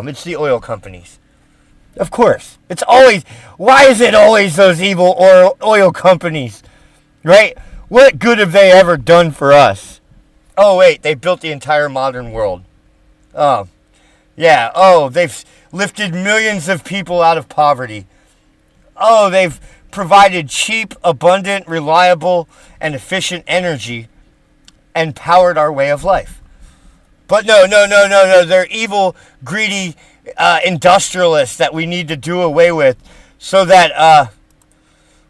S1: it's the oil companies. Of course. It's always, why is it always those evil oil companies, right? What good have they ever done for us? Oh, wait, they built the entire modern world. Oh, yeah. Oh, they've lifted millions of people out of poverty. Oh, they've provided cheap, abundant, reliable, and efficient energy and powered our way of life. But no. They're evil, greedy industrialists that we need to do away with so that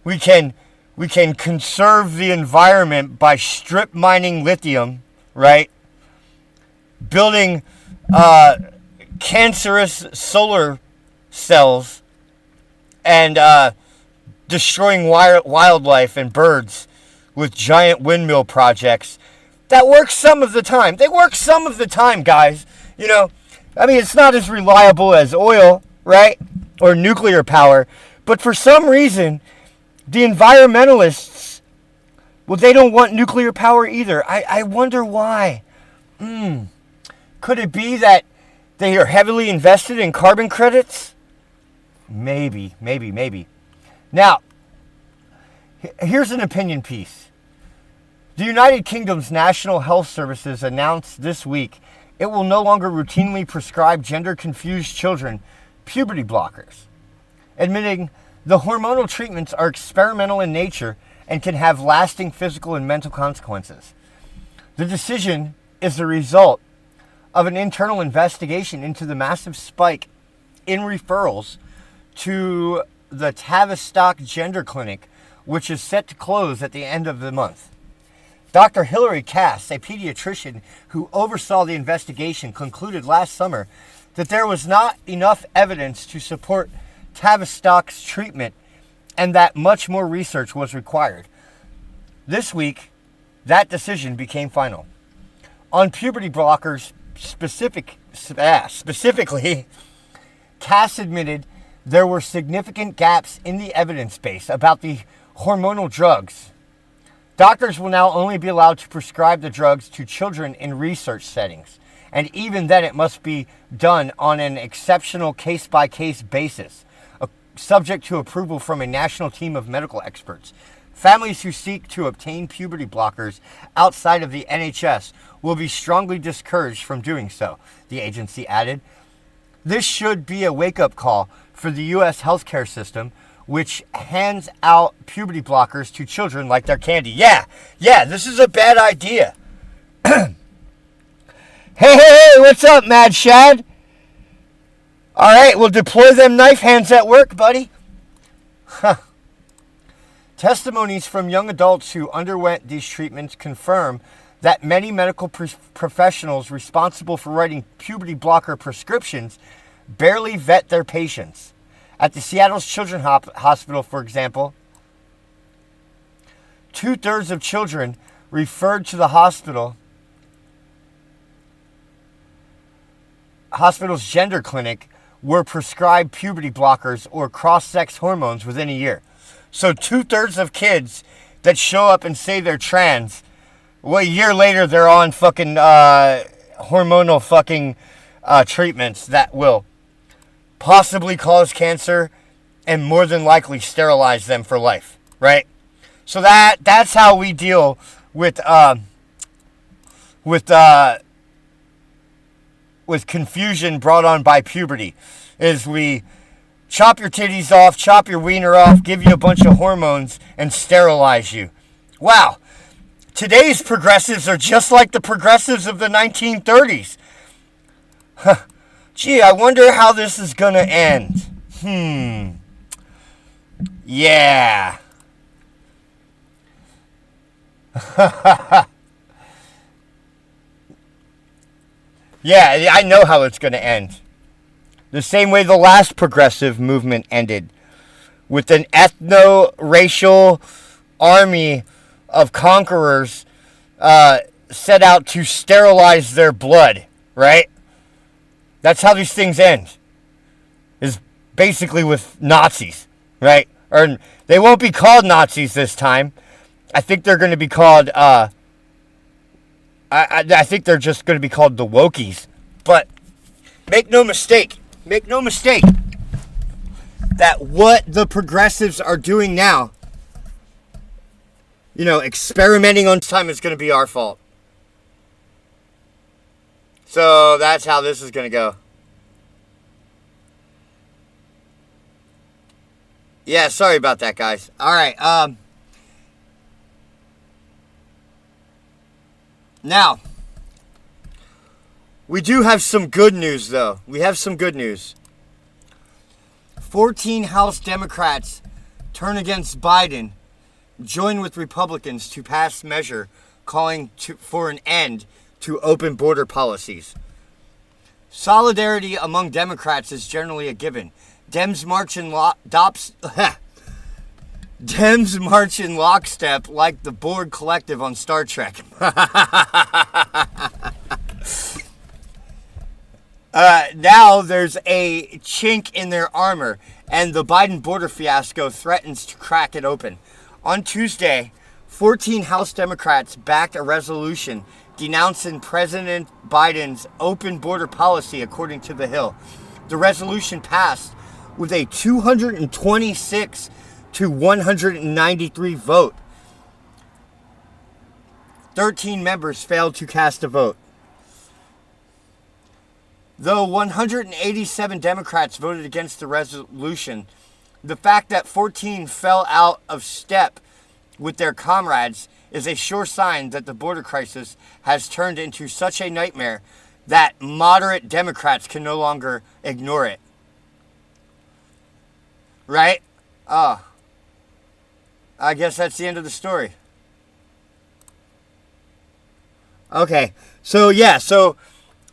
S1: we can conserve the environment by strip mining lithium, right? Building cancerous solar cells and destroying wildlife and birds with giant windmill projects. That works some of the time. They work some of the time, guys. You know, I mean, it's not as reliable as oil, right? Or nuclear power. But for some reason, the environmentalists, well, they don't want nuclear power either. I wonder why. Could it be that they are heavily invested in carbon credits? Maybe. Now, here's an opinion piece. The United Kingdom's National Health Services announced this week it will no longer routinely prescribe gender-confused children puberty blockers, admitting the hormonal treatments are experimental in nature and can have lasting physical and mental consequences. The decision is the result of an internal investigation into the massive spike in referrals to the Tavistock Gender Clinic, which is set to close at the end of the month. Dr. Hilary Cass, a pediatrician who oversaw the investigation, concluded last summer that there was not enough evidence to support Tavistock's treatment and that much more research was required. This week, that decision became final. On puberty blockers specifically, Cass admitted there were significant gaps in the evidence base about the hormonal drugs. Doctors will now only be allowed to prescribe the drugs to children in research settings, and even then it must be done on an exceptional case-by-case basis, subject to approval from a national team of medical experts. Families who seek to obtain puberty blockers outside of the NHS will be strongly discouraged from doing so, the agency added. This should be a wake-up call for the U.S. healthcare system, which hands out puberty blockers to children like they're candy. Yeah, this is a bad idea. Hey, what's up, Mad Shad? All right, we'll deploy them knife hands at work, buddy. Testimonies from young adults who underwent these treatments confirm that many medical professionals responsible for writing puberty blocker prescriptions barely vet their patients. At the Seattle's Children's Hospital, for example, 2/3 of children referred to the hospital's gender clinic were prescribed puberty blockers or cross-sex hormones within a year. So 2/3 of kids that show up and say they're trans, well, a year later they're on fucking hormonal fucking treatments that will possibly cause cancer and more than likely sterilize them for life, right? So that's how we deal with confusion brought on by puberty, is we chop your titties off, chop your wiener off, give you a bunch of hormones, and sterilize you. Wow. Today's progressives are just like the progressives of the 1930s. Gee, I wonder how this is going to end. Yeah. Yeah, I know how it's going to end. The same way the last progressive movement ended, with an ethno-racial army of conquerors set out to sterilize their blood, right? That's how these things end, is basically with Nazis, right? Or they won't be called Nazis this time. I think they're going to be called, I think they're just going to be called the Wokies. But make no mistake, that what the progressives are doing now, experimenting on time, is going to be our fault. So that's how this is going to go. Yeah, sorry about that, guys. All right. Now, we do have some good news, though. We have some good news. 14 House Democrats turn against Biden, join with Republicans to pass measure calling for an end to open border policies. Solidarity among Democrats is generally a given. Dems march in lockstep like the Borg Collective on Star Trek. Now there's a chink in their armor, and the Biden border fiasco threatens to crack it open. On Tuesday, 14 House Democrats backed a resolution denouncing President Biden's open border policy, according to The Hill. The resolution passed with a 226 to 193 vote. 13 members failed to cast a vote. Though 187 Democrats voted against the resolution, the fact that 14 fell out of step with their comrades is a sure sign that the border crisis has turned into such a nightmare that moderate Democrats can no longer ignore it. Right? I guess that's the end of the story. Okay. So, yeah.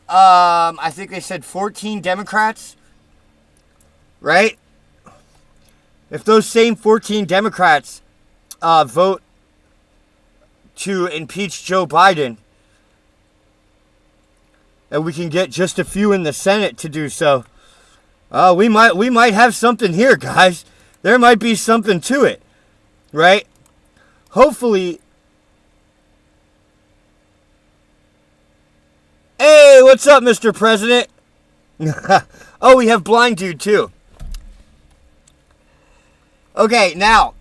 S1: I think they said 14 Democrats. Right? If those same 14 Democrats vote to impeach Joe Biden, and we can get just a few in the Senate to do so, we might have something here, guys. There might be something to it, right? Hopefully. Hey, what's up, Mr. President? Oh, we have Blind Dude too. Okay, now,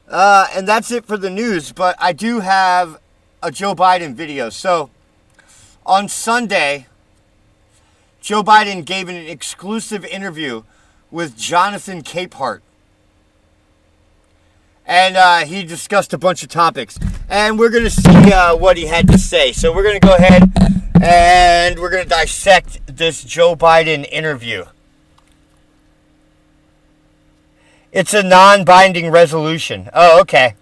S1: And that's it for the news. But I do have a Joe Biden video. So on Sunday, Joe Biden gave an exclusive interview with Jonathan Capehart. And he discussed a bunch of topics. And we're going to see what he had to say. So we're going to go ahead and we're going to dissect this Joe Biden interview. It's a non-binding resolution. Oh, okay.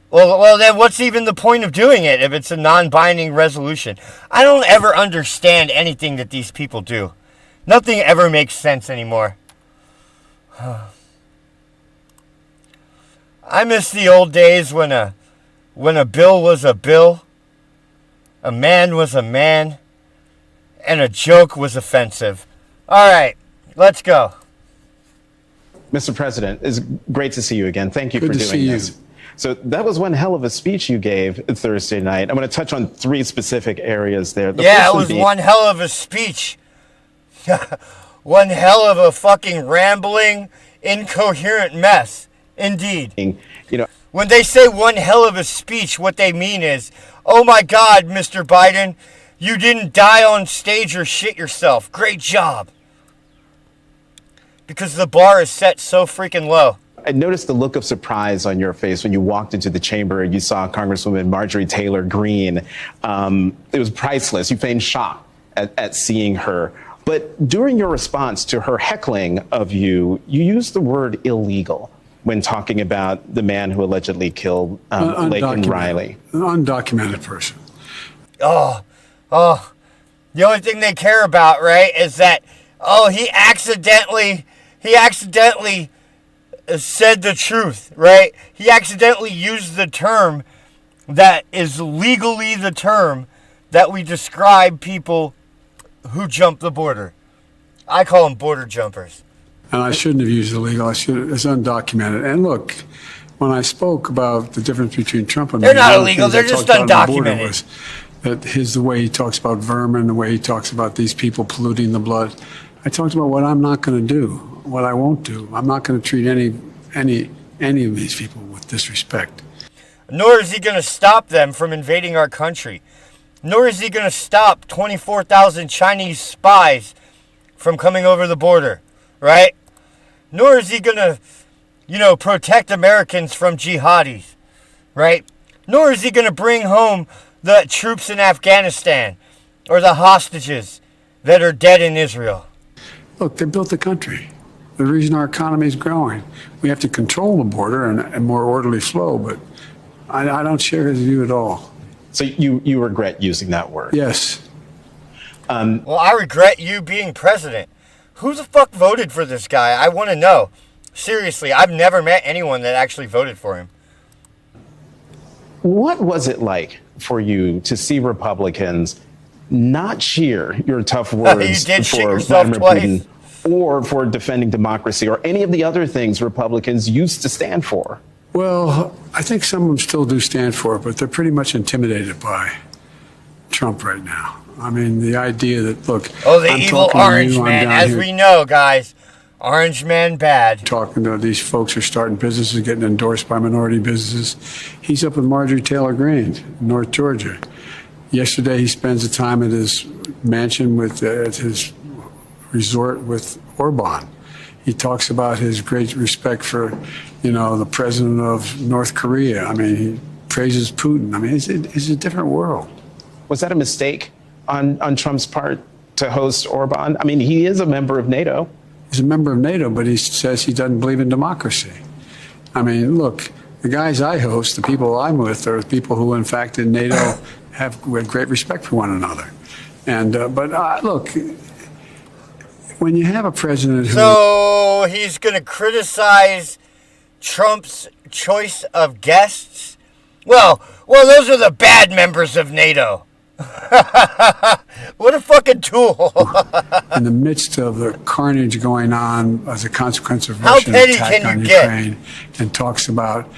S1: Well, then what's even the point of doing it if it's a non-binding resolution? I don't ever understand anything that these people do. Nothing ever makes sense anymore. I miss the old days when a bill was a bill, a man was a man, and a joke was offensive. All right, let's go.
S4: Mr. President, it's great to see you again. Thank you for doing this. So that was one hell of a speech you gave Thursday night. I'm going to touch on 3 specific areas there.
S1: Yeah, it was one hell of a speech. One hell of a fucking rambling, incoherent mess. Indeed.
S4: You know,
S1: when they say one hell of a speech, what they mean is, oh my God, Mr. Biden, you didn't die on stage or shit yourself. Great job. Because the bar is set so freaking low.
S4: I noticed the look of surprise on your face when you walked into the chamber and you saw Congresswoman Marjorie Taylor Greene. It was priceless. You feigned shock at seeing her. But during your response to her heckling of you, you used the word illegal when talking about the man who allegedly killed Laken Riley.
S3: An undocumented person.
S1: Oh. The only thing they care about, right, is that, he accidentally said the truth, right? He accidentally used the term that is legally the term that we describe people who jump the border. I call them border jumpers.
S3: And I shouldn't have used illegal. It's undocumented. And look, when I spoke about the difference between Trump and me,
S1: they're not illegal. They're just undocumented.
S3: The way he talks about vermin, the way he talks about these people polluting the blood. I talked about what I'm not going to do, what I won't do. I'm not going to treat any of these people with disrespect.
S1: Nor is he going to stop them from invading our country. Nor is he going to stop 24,000 Chinese spies from coming over the border, right? Nor is he going to, protect Americans from jihadis, right? Nor is he going to bring home the troops in Afghanistan or the hostages that are dead in Israel.
S3: Look, they built the country. The reason our economy is growing. We have to control the border and more orderly flow, but I don't share his view at all.
S4: So you regret using that word?
S3: Yes.
S1: Well, I regret you being president. Who the fuck voted for this guy? I want to know. Seriously, I've never met anyone that actually voted for him.
S4: What was it like for you to see Republicans not cheer your tough words for Vladimir Putin or for defending democracy or any of the other things Republicans used to stand for?
S3: Well, I think some of them still do stand for it, but they're pretty much intimidated by Trump right now. I mean, the idea that, look...
S1: Oh, the evil orange man, as we know, guys. Orange man bad.
S3: Talking to these folks who are starting businesses, getting endorsed by minority businesses. He's up with Marjorie Taylor Greene, North Georgia. Yesterday, he spends the time at his mansion at his resort with Orban. He talks about his great respect for, the president of North Korea. I mean, he praises Putin. I mean, it's a different world.
S4: Was that a mistake on Trump's part to host Orban? I mean, he is a member of NATO.
S3: He's a member of NATO, but he says he doesn't believe in democracy. I mean, look, the guys I host, the people I'm with, are people who, in fact, in NATO have great respect for one another. And but look, when you have a president who...
S1: So he's going to criticize Trump's choice of guests? Well, those are the bad members of NATO. What a fucking tool.
S3: In the midst of the carnage going on as a consequence of Russian attack on Ukraine, and talks about,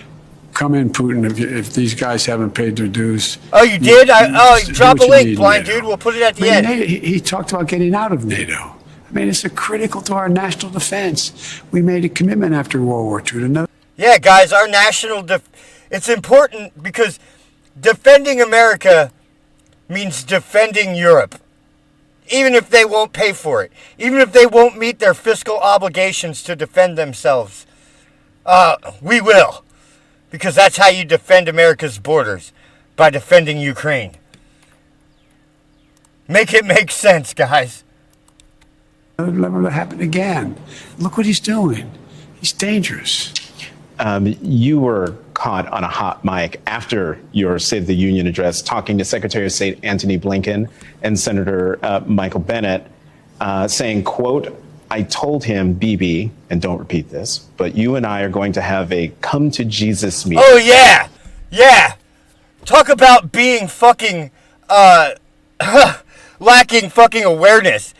S3: come in, Putin, if these guys haven't paid their dues.
S1: Oh, you did? Drop a link, blind dude. We'll put it at the end.
S3: He talked about getting out of NATO. I mean, it's critical to our national defense. We made a commitment after World War II to never.
S1: Yeah, guys, our it's important because defending America means defending Europe. Even if they won't pay for it. Even if they won't meet their fiscal obligations to defend themselves. We will. Because that's how you defend America's borders. By defending Ukraine. Make it make sense, guys.
S3: Never to happen again. Look what he's doing. He's dangerous.
S4: You were caught on a hot mic after your State of the Union address talking to Secretary of State Antony Blinken and Senator Michael Bennet saying, quote, I told him, Bibi, and don't repeat this, but you and I are going to have a come to Jesus meeting.
S1: Oh, yeah. Yeah. Talk about being fucking, lacking fucking awareness.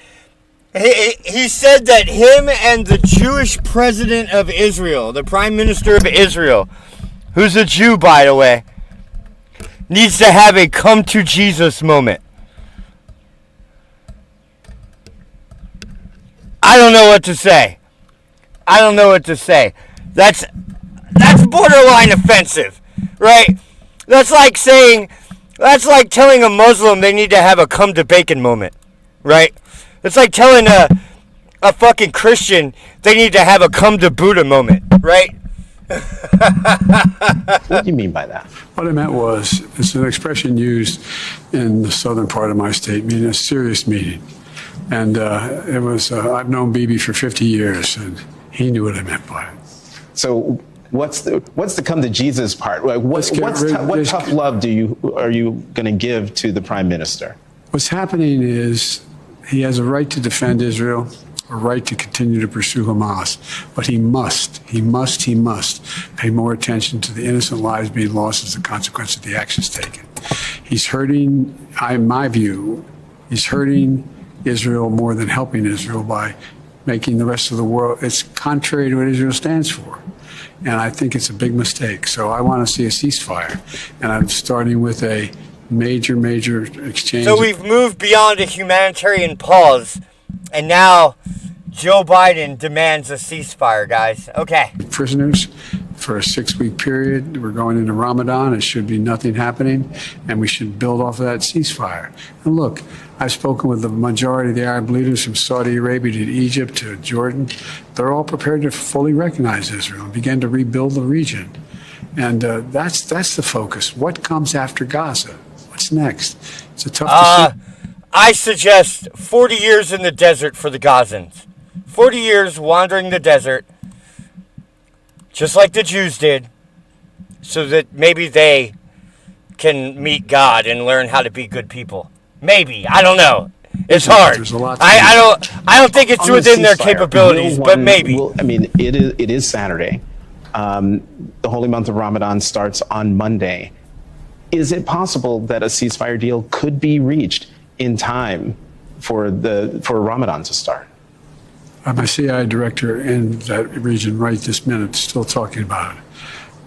S1: He said that him and the Jewish president of Israel, the prime minister of Israel, who's a Jew, by the way, needs to have a come to Jesus moment. I don't know what to say. I don't know what to say. That's borderline offensive, right? That's like telling a Muslim they need to have a come to bacon moment, right? It's like telling a fucking Christian they need to have a come to Buddha moment, right?
S4: What do you mean by that?
S3: What I meant was, it's an expression used in the southern part of my state, meaning a serious meeting. And it was, I've known Bibi for 50 years, and he knew what I meant by it.
S4: So what's the come to Jesus part? Like, what tough love are you going to give to the prime minister?
S3: What's happening is he has a right to defend Israel, a right to continue to pursue Hamas, but he must pay more attention to the innocent lives being lost as a consequence of the actions taken. He's hurting, in my view, he's hurting Israel more than helping Israel by making the rest of the world, it's contrary to what Israel stands for. And I think it's a big mistake. So I want to see a ceasefire. And I'm starting with a major exchange.
S1: So we've moved beyond a humanitarian pause, and now Joe Biden demands a ceasefire, guys. Okay.
S3: Prisoners for a 6-week period. We're going into Ramadan. It should be nothing happening, and we should build off of that ceasefire. And look, I've spoken with the majority of the Arab leaders from Saudi Arabia to Egypt to Jordan. They're all prepared to fully recognize Israel and begin to rebuild the region. And that's the focus. What comes after Gaza? What's next? It's a tough decision.
S1: I suggest 40 years in the desert for the Gazans. 40 years wandering the desert, just like the Jews did, so that maybe they can meet God and learn how to be good people. Maybe. I don't know. It's hard.
S3: There's a lot
S1: I don't think it's within their capabilities, but maybe.
S4: I mean, it is Saturday. The holy month of Ramadan starts on Monday. Is it possible that a ceasefire deal could be reached in time for Ramadan to start?
S3: My CIA director in that region right this minute still talking about it.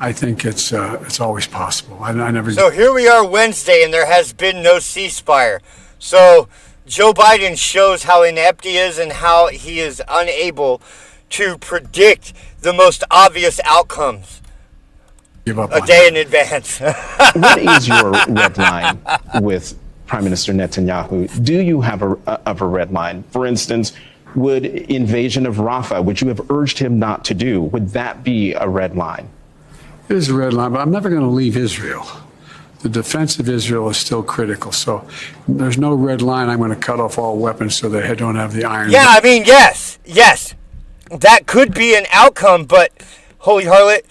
S3: I think it's always possible. I never.
S1: So here we are Wednesday, and there has been no ceasefire. So Joe Biden shows how inept he is and how he is unable to predict the most obvious outcomes
S3: give up
S1: a day in advance.
S4: What is your red line with Prime Minister Netanyahu? Do you have a red line? For instance, would invasion of Rafah, which you have urged him not to do, would that be a red line?
S3: It is a red line, but I'm never going to leave Israel. The defense of Israel is still critical. So there's no red line. I'm going to cut off all weapons so they don't have the iron.
S1: Yeah, I mean, yes. That could be an outcome, but holy harlot,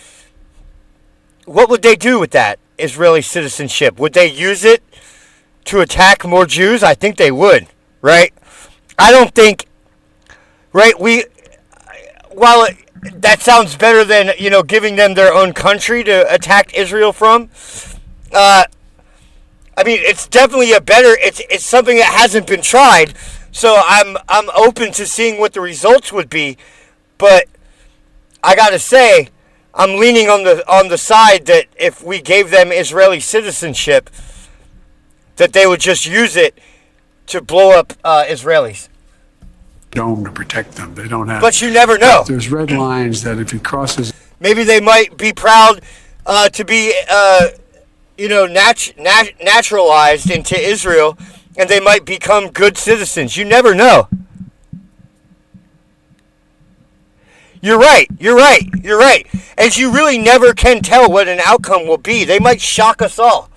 S1: what would they do with that Israeli citizenship? Would they use it to attack more Jews? I think they would, right? I don't think, right, while that sounds better than, giving them their own country to attack Israel from, I mean, it's definitely it's something that hasn't been tried, so I'm open to seeing what the results would be, but I gotta say, I'm leaning on the side that if we gave them Israeli citizenship, that they would just use it to blow up Israelis.
S3: dome to protect them. They don't have.
S1: But you never know.
S3: There's red lines that if he crosses.
S1: Maybe they might be proud to be, naturalized into Israel, and they might become good citizens. You never know. You're right. And you really never can tell what an outcome will be. They might shock us all.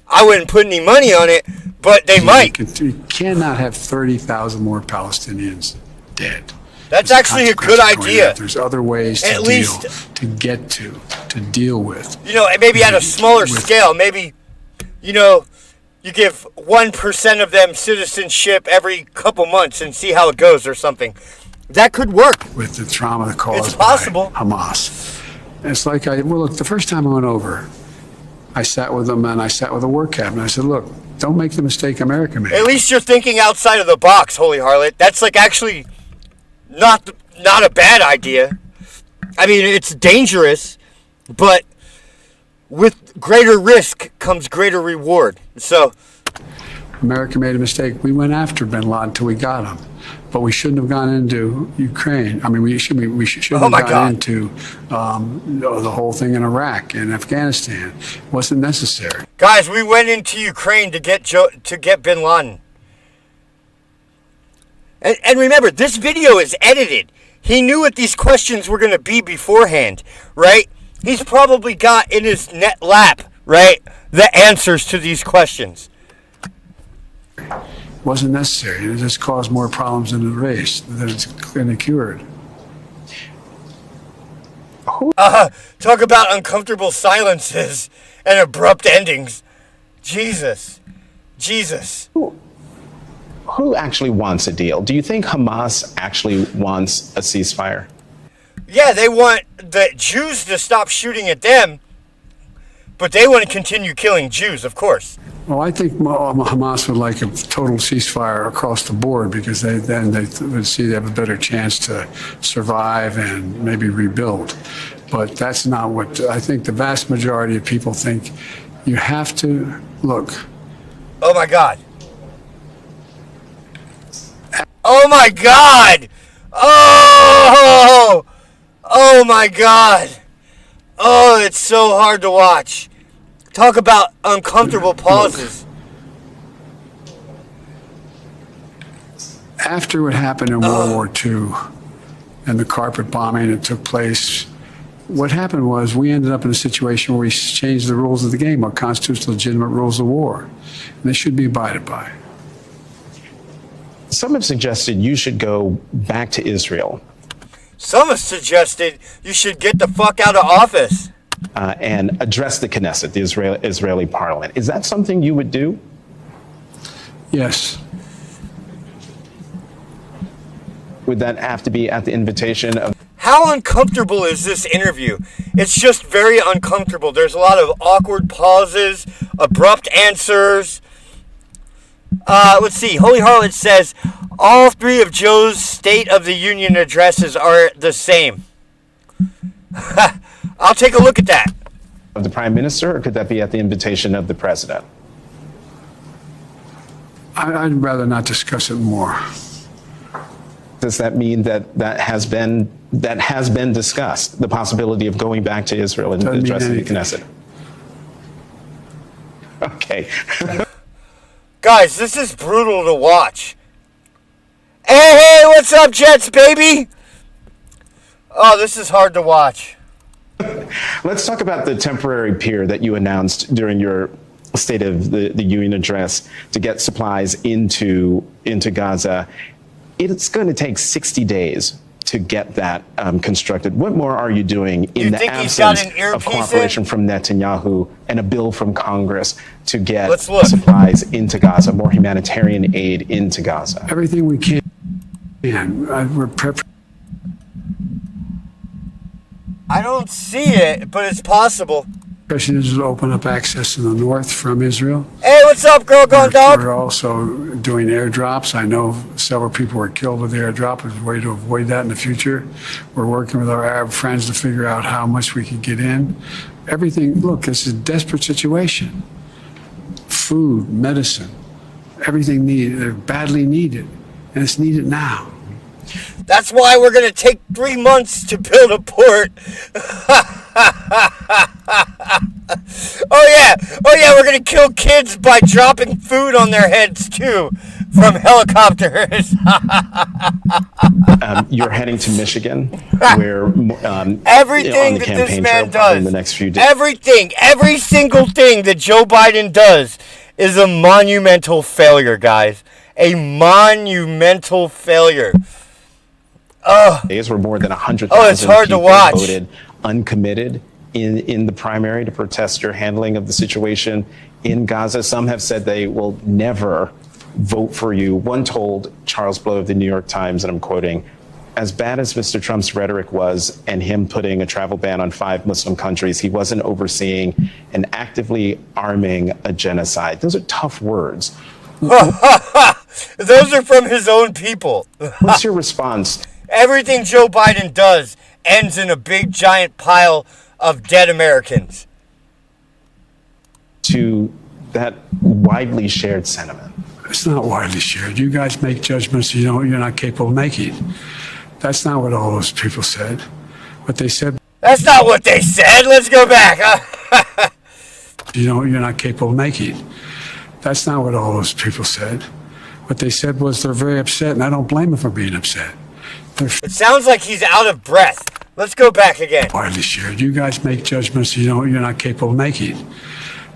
S1: I wouldn't put any money on it, but they might.
S3: You cannot have 30,000 more Palestinians dead.
S1: That's actually a good idea.
S3: There's other ways to deal with.
S1: Maybe at a smaller scale. Maybe, you give 1% of them citizenship every couple months and see how it goes or something. That could work.
S3: With the trauma caused
S1: by
S3: Hamas. It's like, look, the first time I went over, I sat with them and I sat with a work cabinet. I said, look, don't make the mistake America made.
S1: At least you're thinking outside of the box, Holy Harlot. That's actually not a bad idea. I mean, it's dangerous, but with greater risk comes greater reward. So
S3: America made a mistake. We went after bin Laden until we got him. But we shouldn't have gone into Ukraine. I mean, we shouldn't have gone into the whole thing in Iraq and Afghanistan. It wasn't necessary.
S1: Guys, we went into Ukraine to get bin Laden. And remember, this video is edited. He knew what these questions were going to be beforehand, right? He's probably got in his net lap, right, the answers to these questions.
S3: Wasn't necessary. It just caused more problems than it raised, than it cured.
S1: Talk about uncomfortable silences and abrupt endings. Jesus.
S4: Who actually wants a deal? Do you think Hamas actually wants a ceasefire?
S1: Yeah, they want the Jews to stop shooting at them, but they want to continue killing Jews, of course.
S3: Well, I think Hamas would like a total ceasefire across the board because they would see they have a better chance to survive and maybe rebuild. But that's not what I think. The vast majority of people think you have to look.
S1: Oh my God. Oh my God. Oh my God. Oh, it's so hard to watch. Talk about uncomfortable pauses.
S3: After what happened in World War II and the carpet bombing that took place, what happened was we ended up in a situation where we changed the rules of the game, what constitutes legitimate rules of war. And they should be abided by.
S4: Some have suggested you should go back to Israel.
S1: Some have suggested you should get the fuck out of office.
S4: And address the Knesset, the Israeli parliament. Is that something you would do?
S3: Yes.
S4: Would that have to be at the invitation of...
S1: How uncomfortable is this interview? It's just very uncomfortable. There's a lot of awkward pauses, abrupt answers. Let's see. Holy Harlot says, all three of Joe's State of the Union addresses are the same. I'll take a look at that.
S4: Of the Prime Minister, or could that be at the invitation of the President?
S3: I'd rather not discuss it more.
S4: Does that mean that has been discussed, the possibility of going back to Israel and addressing the Knesset? Okay.
S1: Guys, this is brutal to watch. Hey, what's up, Jets, baby? Oh, this is hard to watch.
S4: Let's talk about the temporary pier that you announced during your State of the Union address to get supplies into Gaza. It's going to take 60 days to get that constructed. What more are you doing in the absence of cooperation from Netanyahu and a bill from Congress to get supplies into Gaza, more humanitarian aid into Gaza?
S3: Everything we can. We're prepped.
S1: I don't see it, but it's possible.
S3: The question is to open up access to the north from Israel.
S1: Hey, what's up, girl gone dog?
S3: We're also doing airdrops. I know several people were killed with airdrop. There's a way to avoid that in the future. We're working with our Arab friends to figure out how much we can get in. Everything, look, this is a desperate situation. Food, medicine, everything needed, they're badly needed. and it's needed now.
S1: That's why we're going to take 3 months to build a port. Oh yeah, we're going to kill kids by dropping food on their heads too from helicopters.
S4: You're heading to Michigan, where
S1: everything that this man does,
S4: in the next few days.
S1: Every single thing that Joe Biden does is a monumental failure, guys. A monumental failure.
S4: Days where more than 100,000
S1: it's hard to
S4: people
S1: watch.
S4: voted uncommitted in the primary to protest your handling of the situation in Gaza. Some have said they will never vote for you. One told Charles Blow of the New York Times, and I'm quoting, "As bad as Mr. Trump's rhetoric was and him putting a travel ban on 5 Muslim countries, he wasn't overseeing and actively arming a genocide." Those are tough words.
S1: Those are from his own people.
S4: What's your response?
S1: Everything Joe Biden does ends in a big giant pile of dead Americans.
S4: To that widely shared sentiment.
S3: It's not widely shared. You guys make judgments you're not capable of making. That's not what all those people said. What they said.
S1: That's not what they said. Let's go back.
S3: You're not capable of making. That's not what all those people said. What they said was they're very upset, and I don't blame them for being upset.
S1: It sounds like he's out of breath. Let's go back again.
S3: Widely shared. You guys make judgments you're not capable of making.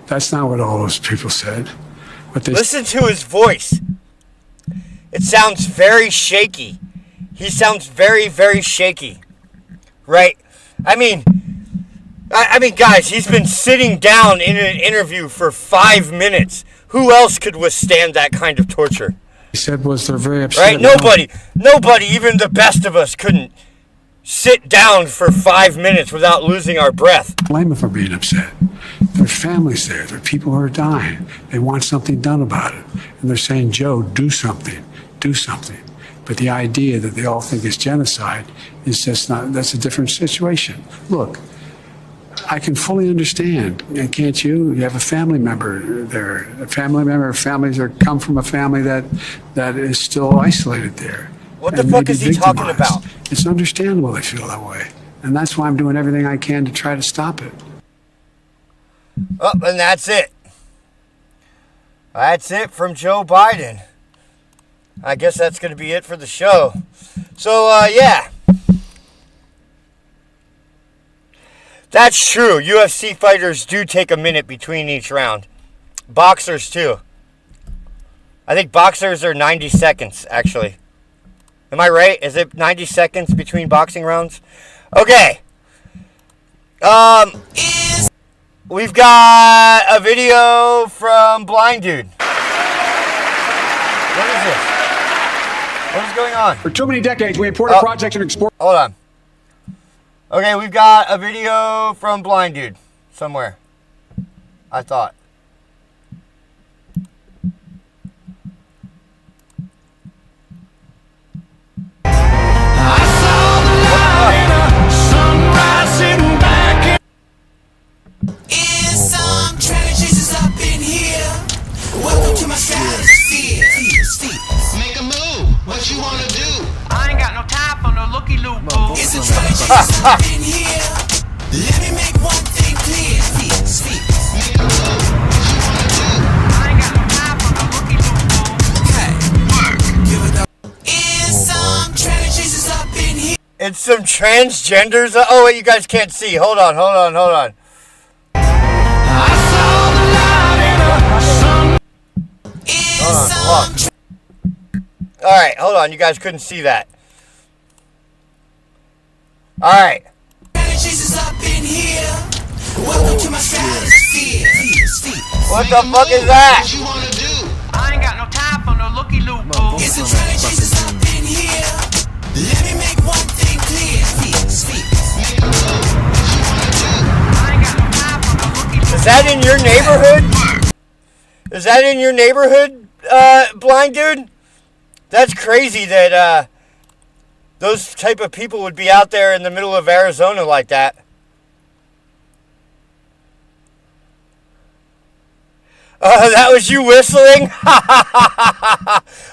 S3: That's not what all those people said.
S1: Listen to his voice. It sounds very shaky. He sounds very, very shaky. Right? I mean, guys, he's been sitting down in an interview for 5 minutes. Who else could withstand that kind of torture?
S3: He said was they're very upset.
S1: Right? Nobody, even the best of us, couldn't sit down for 5 minutes without losing our breath.
S3: Blame them for being upset. There's families there. There are people who are dying. They want something done about it. And they're saying, Joe, do something. Do something. But the idea that they all think it's genocide is just not, that's a different situation. Look, I can fully understand, can't you? You have a family member there. Families are come from a family that is still isolated there.
S1: What the fuck is he talking about?
S3: It's understandable they feel that way. And that's why I'm doing everything I can to try to stop it.
S1: Oh, and that's it. That's it from Joe Biden. I guess that's going to be it for the show. So, yeah. That's true. UFC fighters do take a minute between each round. Boxers, too. I think boxers are 90 seconds, actually. Am I right? Is it 90 seconds between boxing rounds? Okay. We've got a video from Blind Dude. What is this? What is going on?
S5: For too many decades, we imported projects and exported.
S1: Hold on. Okay, we've got a video from Blind Dude somewhere. I thought.
S6: Make a move. What you wanna do? I ain't got no time for no looky-loo, boo. It's a tragedy in here. Let me make one thing clear. Speak. Make a move. What you wanna do? I ain't got no time for no looky-loo, boo. Hey, work. Give it up. Is some transgenders up in here?
S1: It's some transgenders. Oh, wait, you guys can't see. Hold on.
S6: I saw the light in a sun.
S1: Alright, hold on. You guys couldn't see that. Alright. What the fuck is that?
S6: What you wanna do? I ain't got no time for no looky-loo, boo. It's a transgenders up in here. Let me make one thing clear. Speak. Make a move. What you wanna do? I ain't got no time for no looky-loo.
S1: Is that in your neighborhood? Is that in your neighborhood, Blind Dude? That's crazy that those type of people would be out there in the middle of Arizona like that. That was you whistling?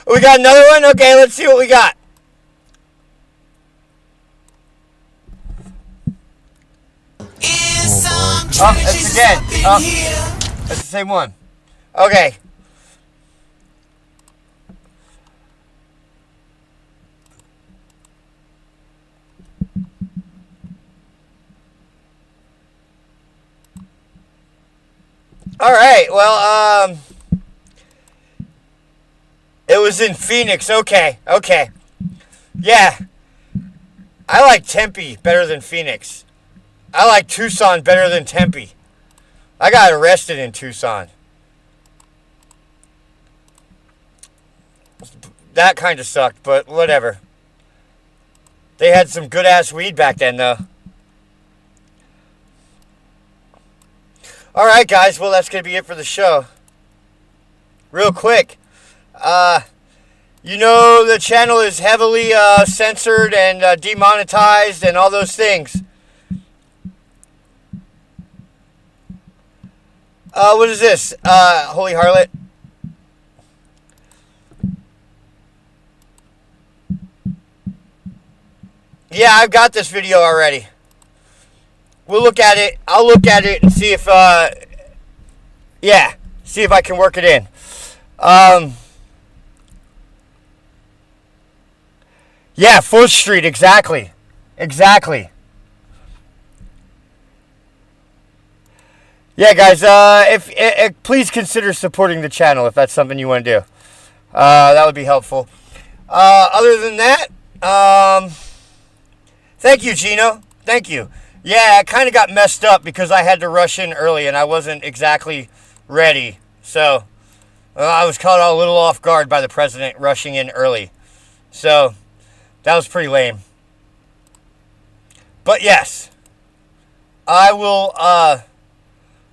S1: We got another one? Okay, let's see what we got. Oh, that's again. Oh, that's the same one. Okay. All right. Well, it was in Phoenix. Okay. Yeah. I like Tempe better than Phoenix. I like Tucson better than Tempe. I got arrested in Tucson. That kind of sucked, but whatever. They had some good-ass weed back then, though. All right, guys. Well, that's going to be it for the show. Real quick. You know the channel is heavily censored and demonetized and all those things. What is this? Holy Harlot. Yeah, I've got this video already. We'll look at it. I'll look at it and see if, see if I can work it in. Yeah, 4th Street, exactly. Yeah, guys, if please consider supporting the channel if that's something you want to do. That would be helpful. Other than that, thank you, Gino. Thank you. Yeah, I kind of got messed up because I had to rush in early and I wasn't exactly ready. So, I was caught a little off guard by the president rushing in early. So, that was pretty lame. But yes, I will,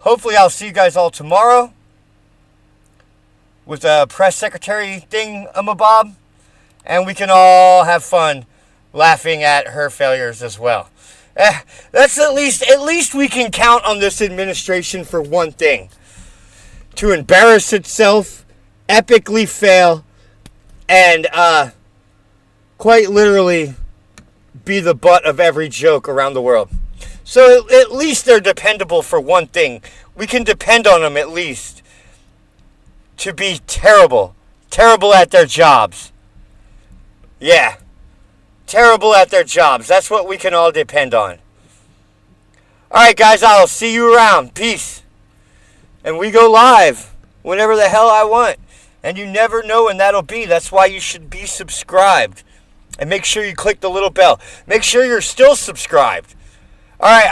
S1: hopefully I'll see you guys all tomorrow with a press secretary thing-a-mabob, and we can all have fun laughing at her failures as well. That's at least we can count on this administration for one thing: to embarrass itself, epically fail, and quite literally be the butt of every joke around the world. So at least they're dependable for one thing. We can depend on them at least to be terrible at their jobs. Yeah. Terrible at their jobs. That's what we can all depend on. Alright, guys, I'll see you around. Peace. And we go live whenever the hell I want. And you never know when that'll be. That's why you should be subscribed. And make sure you click the little bell. Make sure you're still subscribed. Alright,